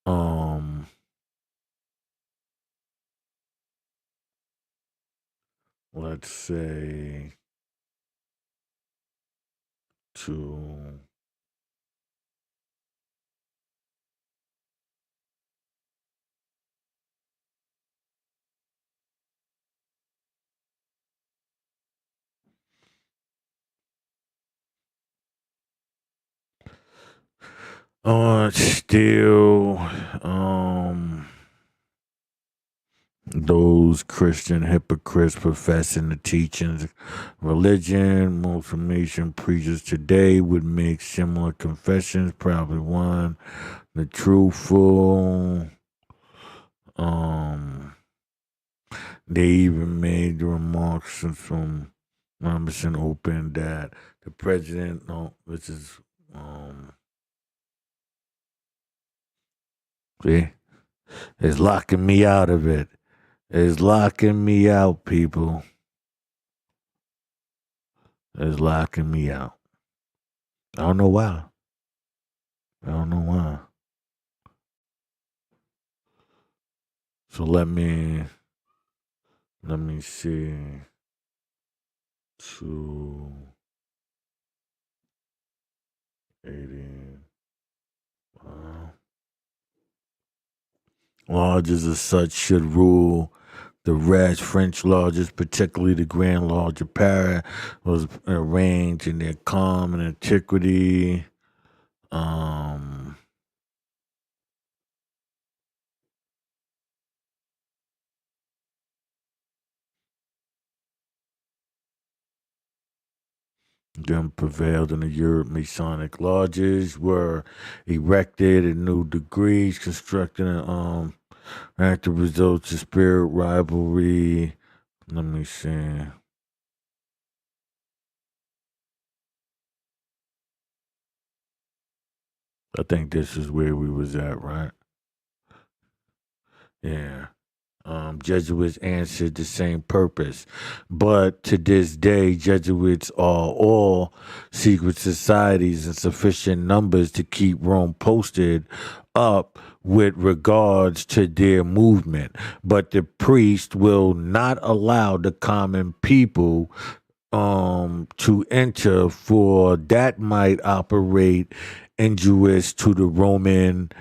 Um, let's say to still those Christian hypocrites professing the teachings religion. Most Freemason preachers today would make similar confessions. Probably one, the truthful. They even made the remarks from Robinson Open that the president. No, this is see, is locking me out of it. Is locking me out, people. Is locking me out. I don't know why. I don't know why. So let me see. 280. Lodges as such should rule the rest. French lodges, particularly the Grand Lodge of Paris, was arranged in their calm and antiquity. Them prevailed in the Europe. Masonic lodges were erected in new degrees, constructed in active results of spirit rivalry. Let me see. I think this is where we was at, right? Yeah. Jesuits answered the same purpose. But to this day, Jesuits are all secret societies in sufficient numbers to keep Rome posted up with regards to their movement. But the priest will not allow the common people to enter, for that might operate injurious to the Roman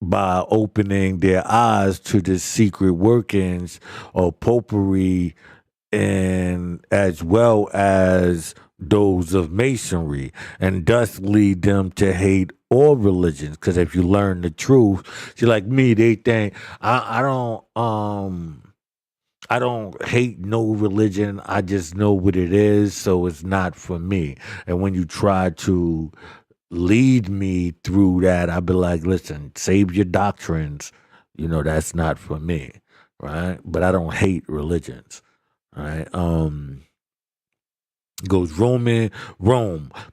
by opening their eyes to the secret workings of popery and as well as those of masonry, and thus lead them to hate all religions. Because if you learn the truth, see, like me, they think I don't hate no religion. I just know what it is, so it's not for me. And when you try to lead me through that, I'd be like, listen, save your doctrines. That's not for me, right? But I don't hate religions, right? Goes Rome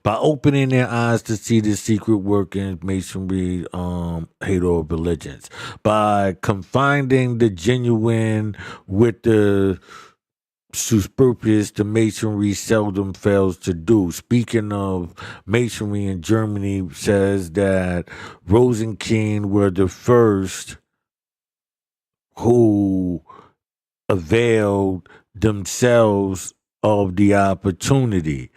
by opening their eyes to see the secret workings, masonry, hate all religions, by confining the genuine with the superfluous, the masonry seldom fails to do. Speaking of masonry in Germany, says that Rosenkeen were the first who availed themselves of the opportunity.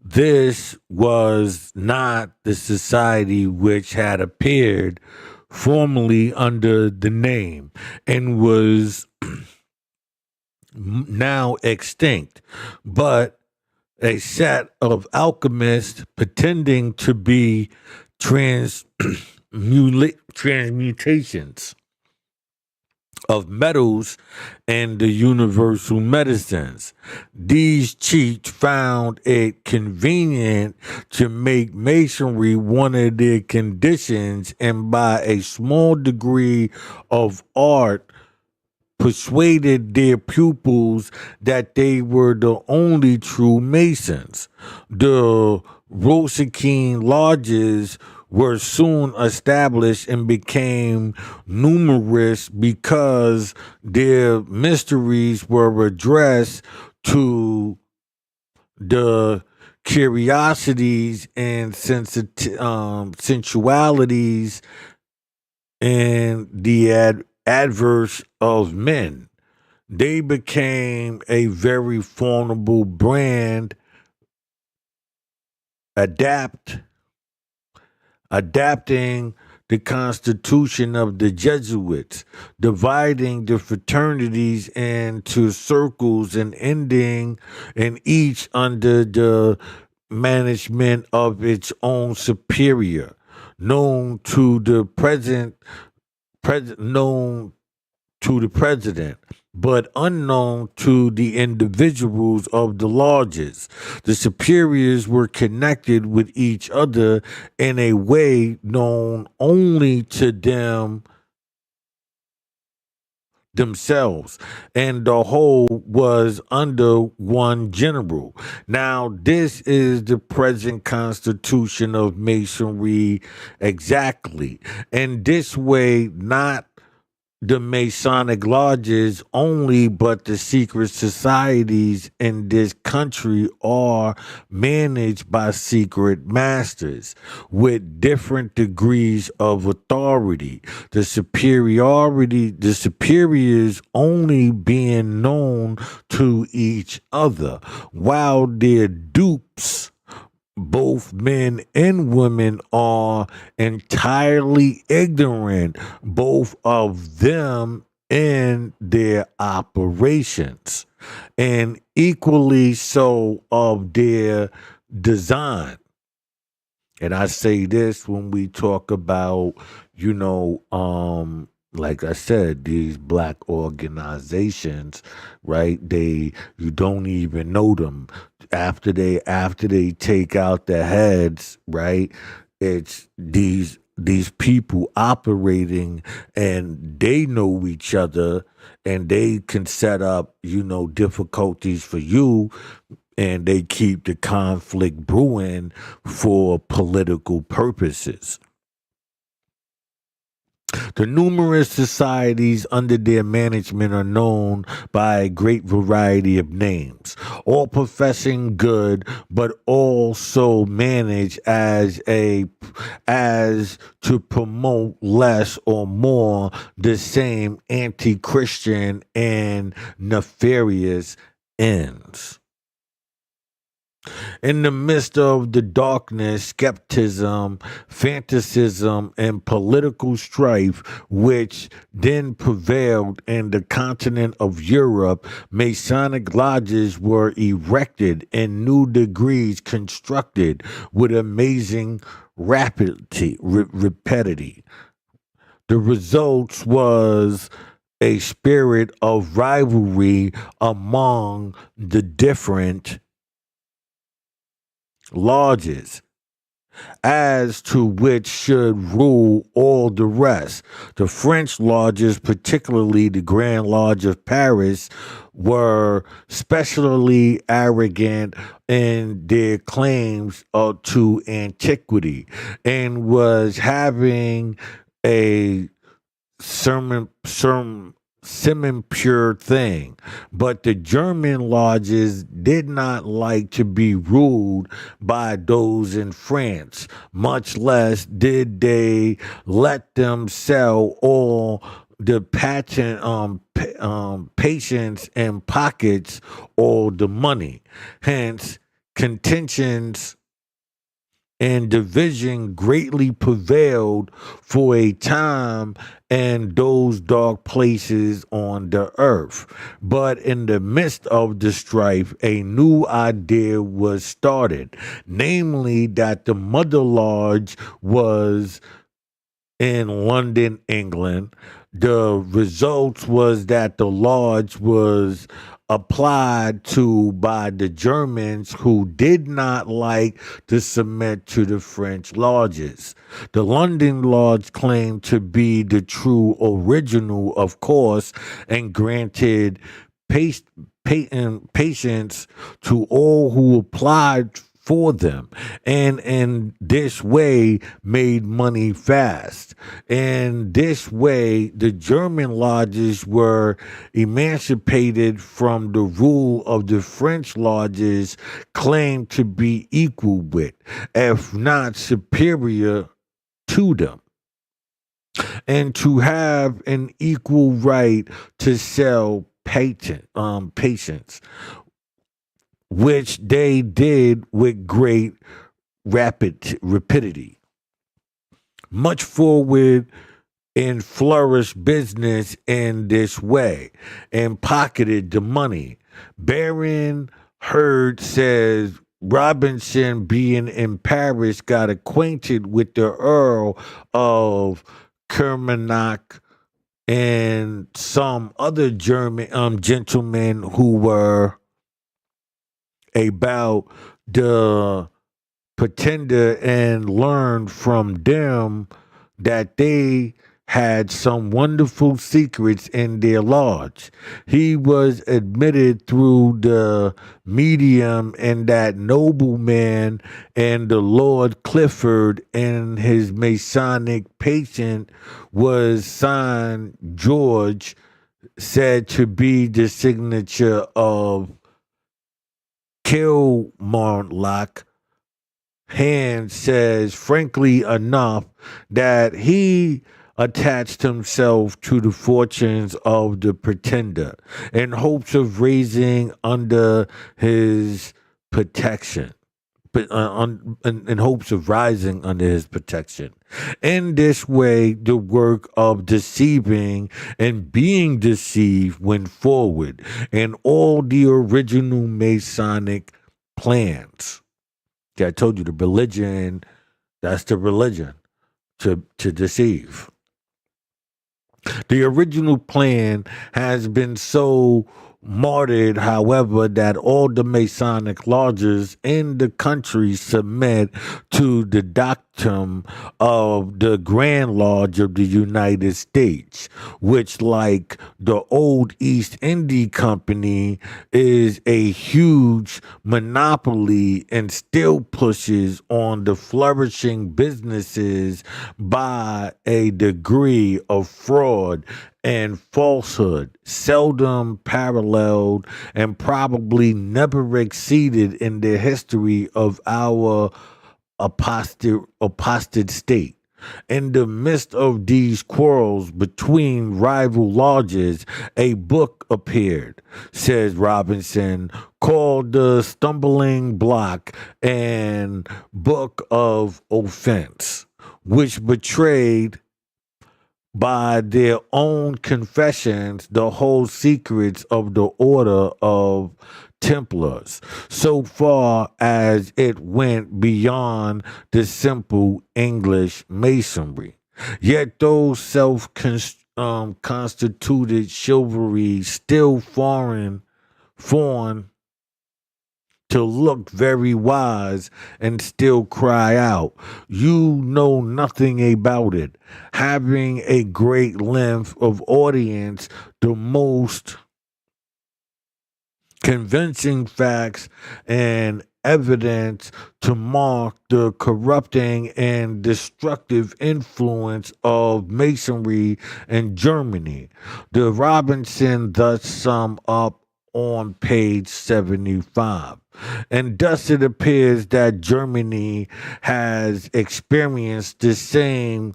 This was not the society which had appeared formerly under the name and was now extinct, but a set of alchemists pretending to be transmutations of metals and the universal medicines. These cheats found it convenient to make masonry one of their conditions, and by a small degree of art persuaded their pupils that they were the only true Masons. The Rosicine lodges were soon established and became numerous because their mysteries were addressed to the curiosities and sensualities and the adverse of men. They became a very formidable brand adapt adapting the constitution of the Jesuits, dividing the fraternities into circles and ending in each under the management of its own superior, known to the known to the president, but unknown to the individuals of the lodges. The superiors were connected with each other in a way known only to themselves, and the whole was under one general. Now, this is the present constitution of Masonry exactly. And this way, not the Masonic lodges only, but the secret societies in this country are managed by secret masters with different degrees of authority. The superiors only being known to each other, while their dupes, both men and women, are entirely ignorant, both of them in their operations, and equally so of their design. And I say this when we talk about, like I said, these black organizations, right? You don't even know them. After they take out the heads, right? It's these people operating, and they know each other, and they can set up, difficulties for you, and they keep the conflict brewing for political purposes. The numerous societies under their management are known by a great variety of names, all professing good, but also managed as to promote less or more the same anti-Christian and nefarious ends. In the midst of the darkness, skepticism, fanaticism, and political strife which then prevailed in the continent of Europe, Masonic lodges were erected and new degrees constructed with amazing rapidity. The results was a spirit of rivalry among the different lodges, as to which should rule all the rest. The French lodges, particularly the Grand Lodge of Paris, were specially arrogant in their claims to antiquity, and was having a semi pure thing. But the German lodges did not like to be ruled by those in France, much less did they let them sell all the patent patients and pockets all the money. Hence, contentions and division greatly prevailed for a time in those dark places on the earth. But in the midst of the strife, a new idea was started, namely that the Mother Lodge was in London, England. The results was that the lodge was applied to by the Germans, who did not like to submit to the French lodges. The London Lodge claimed to be the true original, of course, and granted pace, patience to all who applied for them, and in this way made money fast. In this way, the German lodges were emancipated from the rule of the French lodges, claimed to be equal with, if not superior to them, and to have an equal right to sell patients, which they did with great rapidity, much forward and flourished business in this way and pocketed the money. Baron Heard says Robinson, being in Paris, got acquainted with the Earl of Kermanach and some other German gentlemen who were about the pretender and learned from them that they had some wonderful secrets in their lodge. He was admitted through the medium, and that nobleman and the Lord Clifford and his Masonic patient was signed George, said to be the signature of Kilmarnock. Hand says, frankly enough, that he attached himself to the fortunes of the pretender in hopes of raising under his protection. In hopes of rising under his protection. In this way, the work of deceiving and being deceived went forward, and all the original Masonic plans. Yeah, I told you the religion, that's the religion to deceive. The original plan has been so martyred, however, that all the Masonic lodges in the country submit to the doctrine of the Grand Lodge of the United States, which, like the old East India Company, is a huge monopoly and still pushes on the flourishing businesses by a degree of fraud and falsehood, seldom paralleled and probably never exceeded in the history of our apostate state. In the midst of these quarrels between rival lodges, a book appeared, says Robinson, called The Stumbling Block and Book of Offense, which betrayed by their own confessions the whole secrets of the order of Templars, so far as it went beyond the simple English masonry. Yet those constituted chivalry still foreign to look very wise and still cry out, "You know nothing about it," having a great length of audience, the most convincing facts and evidence to mark the corrupting and destructive influence of masonry in Germany. The Robinson thus sum up on page 75. And thus it appears that Germany has experienced the same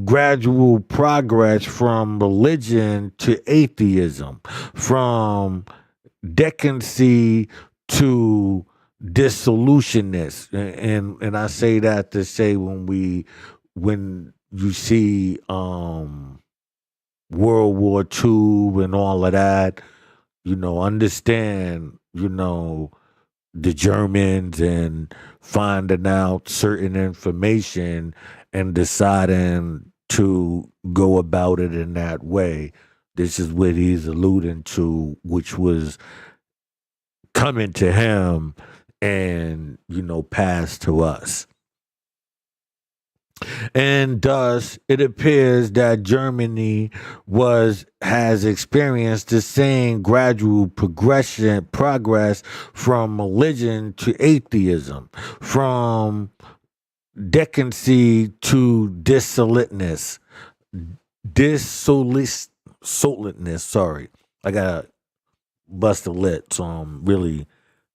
gradual progress from religion to atheism, from decency to dissolutionist. And I say that to say when you see World War II and all of that, understand, the Germans and finding out certain information and deciding to go about it in that way. This is what he's alluding to, which was coming to him and, passed to us. And thus, it appears that Germany has experienced the same gradual progress from religion to atheism, from decency to dissoluteness. Sorry, I got bust a lip, so I'm really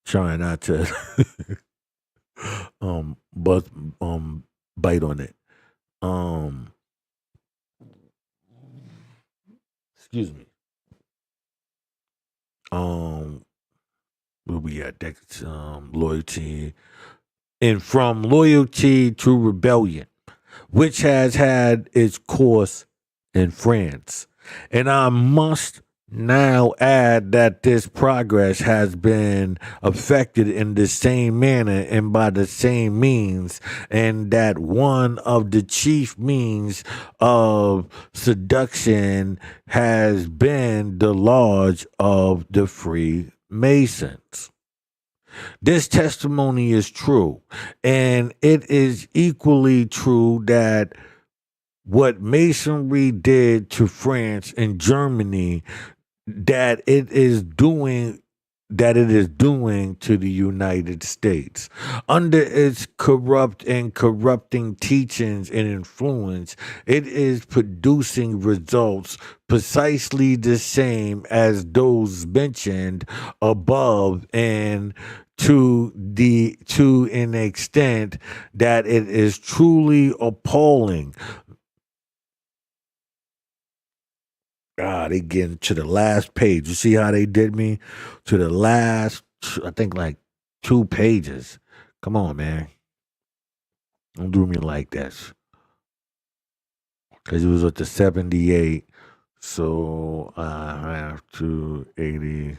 trying not to bust bite on it. Um, excuse me. Um, where we at? Loyalty and from loyalty to rebellion, which has had its course in France. And I must now add that this progress has been affected in the same manner and by the same means, and that one of the chief means of seduction has been the lodge of the Freemasons. This testimony is true, and it is equally true that what Masonry did to France and Germany, that it is doing to the United States. Under its corrupt and corrupting teachings and influence, it is producing results precisely the same as those mentioned above, and to an extent that it is truly appalling. They getting to the last page. You see how they did me to the last, I think like 2 pages. Come on, man. Don't do me like this. Because it was at the 78. So I have to 80.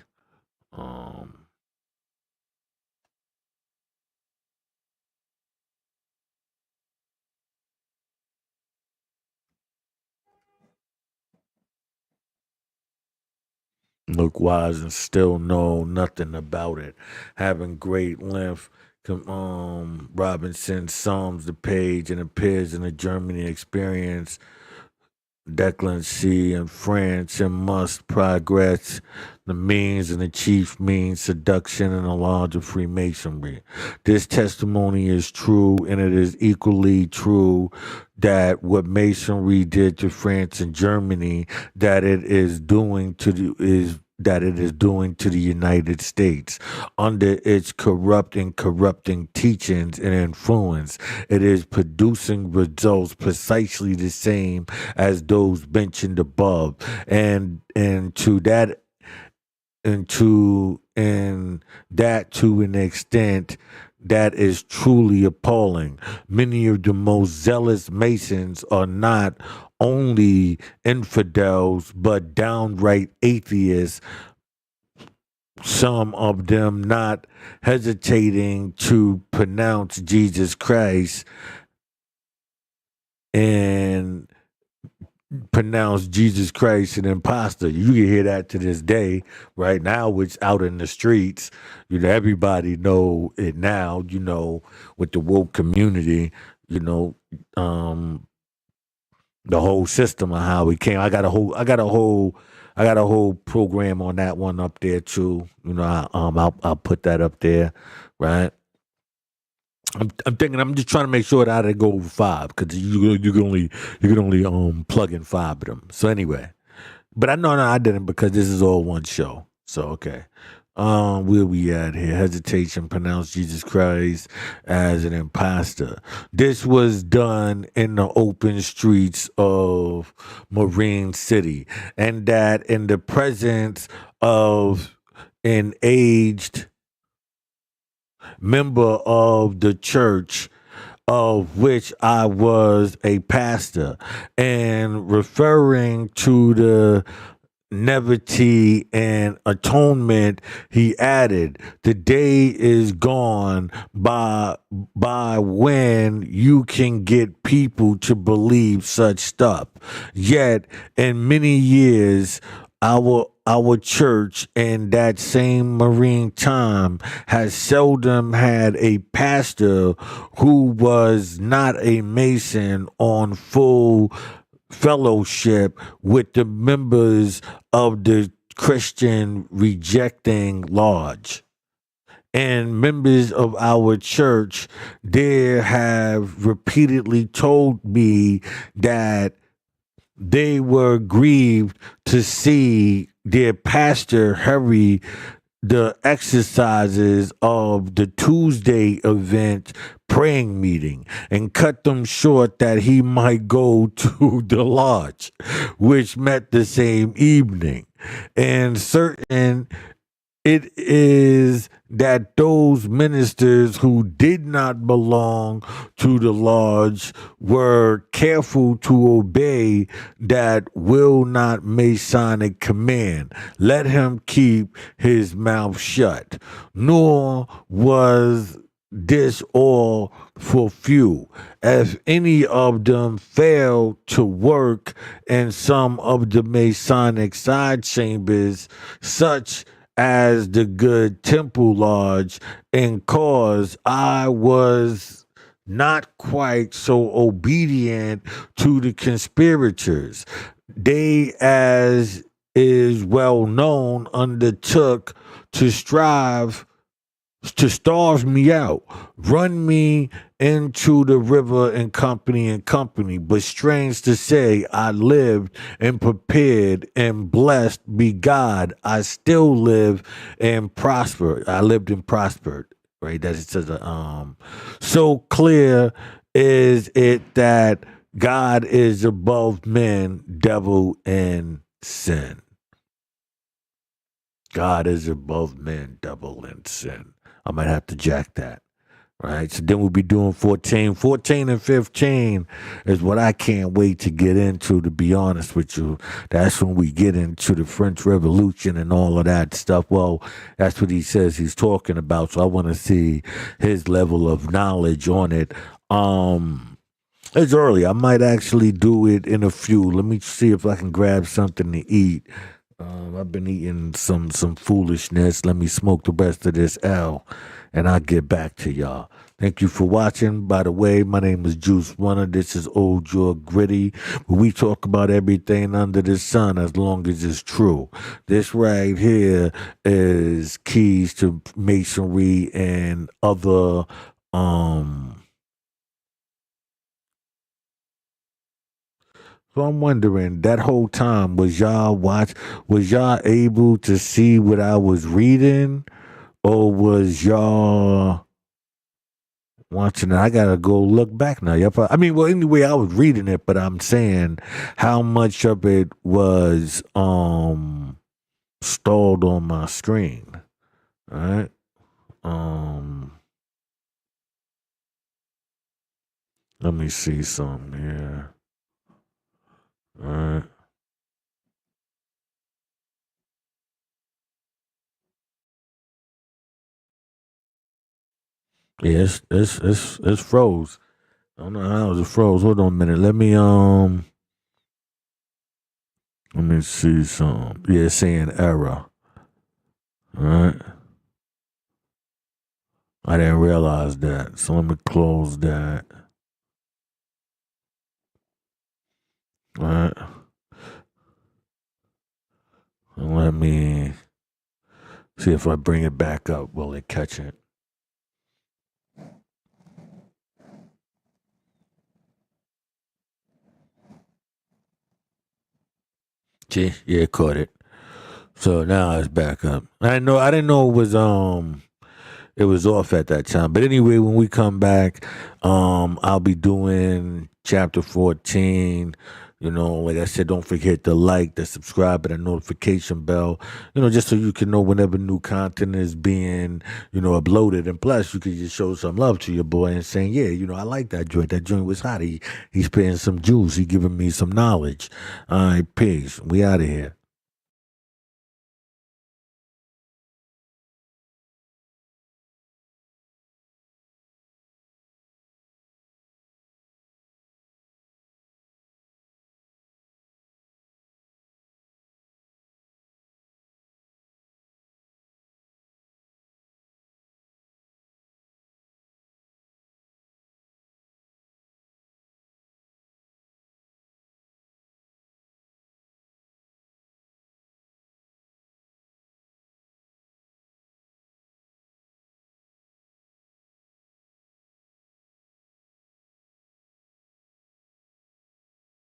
Um, Look wise and still know nothing about it. Having great length. Robinson sums the page and appears in a Germany experience. Declan C. in France and must progress the means and the chief means seduction and the lodge of Freemasonry. This testimony is true, and it is equally true that what Masonry did to France and Germany, that it is doing to the United States under its corrupt and corrupting teachings and influence. It is producing results precisely the same as those mentioned above, and to that to an extent that is truly appalling. Many of the most zealous Masons are not only infidels but downright atheists, some of them not hesitating to pronounce Jesus Christ and pronounce Jesus Christ an imposter. You can hear that to this day. Right now, it's out in the streets. Everybody know it now. With the woke community. The whole system of how it came. I got a whole program on that one up there too. I'll put that up there, right? I'm thinking. I'm just trying to make sure that I didn't go over 5 because you can only plug in 5 of them. So anyway, but I know I didn't because this is all one show. So okay. Where we at here? Hesitation, pronounce Jesus Christ as an imposter. This was done in the open streets of Marine City, and that in the presence of an aged member of the church of which I was a pastor, and referring to the naivety and atonement, he added, the day is gone by when you can get people to believe such stuff. Yet in many years, our church in that same marine time has seldom had a pastor who was not a Mason on full fellowship with the members of the Christian rejecting lodge. And members of our church there have repeatedly told me that they were grieved to see their pastor hurry the exercises of the Tuesday event praying meeting and cut them short that he might go to the lodge, which met the same evening. And certain it is that those ministers who did not belong to the lodge were careful to obey that will not Masonic command. Let him keep his mouth shut. Nor was this all for few. If any of them failed to work in some of the Masonic side chambers, such as the Good Temple Lodge, and cause I was not quite so obedient to the conspirators. They, as is well known, undertook to strive to starve me out, run me into the river and company. But strange to say, I lived and prepared and blessed be God. I still live and prosper. I lived and prospered. Right? That's it says so clear is it that God is above men, devil, and sin. God is above men, devil, and sin. I might have to jack that. Right. So then we'll be doing 14. 14 and 15 is what I can't wait to get into, to be honest with you. That's when we get into the French Revolution and all of that stuff. Well, that's what he says he's talking about. So I want to see his level of knowledge on it. It's early. I might actually do it in a few. Let me see if I can grab something to eat. I've been eating some foolishness. Let me smoke the rest of this L, and I'll get back to y'all. Thank you for watching. By the way, my name is Juice Runner. This is Old Jaw Gritty, where we talk about everything under the sun as long as it's true. This right here is keys to masonry and other So I'm wondering, that whole time was y'all able to see what I was reading, or was y'all watching it? I gotta go look back now. I mean, well, anyway, I was reading it, but I'm saying how much of it was stalled on my screen. All right. Let me see something here. All right. Yeah, it's froze. I don't know how it froze. Hold on a minute. Let me see some. Yeah, it's saying error. All right. I didn't realize that. So let me close that. All right. And let me see if I bring it back up. Will it catch it? See? Yeah, it caught it. So now it's back up. I didn't know it was off at that time. But anyway, when we come back, I'll be doing chapter 14. You know, like I said, don't forget to like, the subscribe, and the notification bell, just so you can know whenever new content is being, uploaded. And plus, you can just show some love to your boy and saying, yeah, I like that joint. That joint was hot. He's spitting some juice. He giving me some knowledge. All right, peace. We out of here.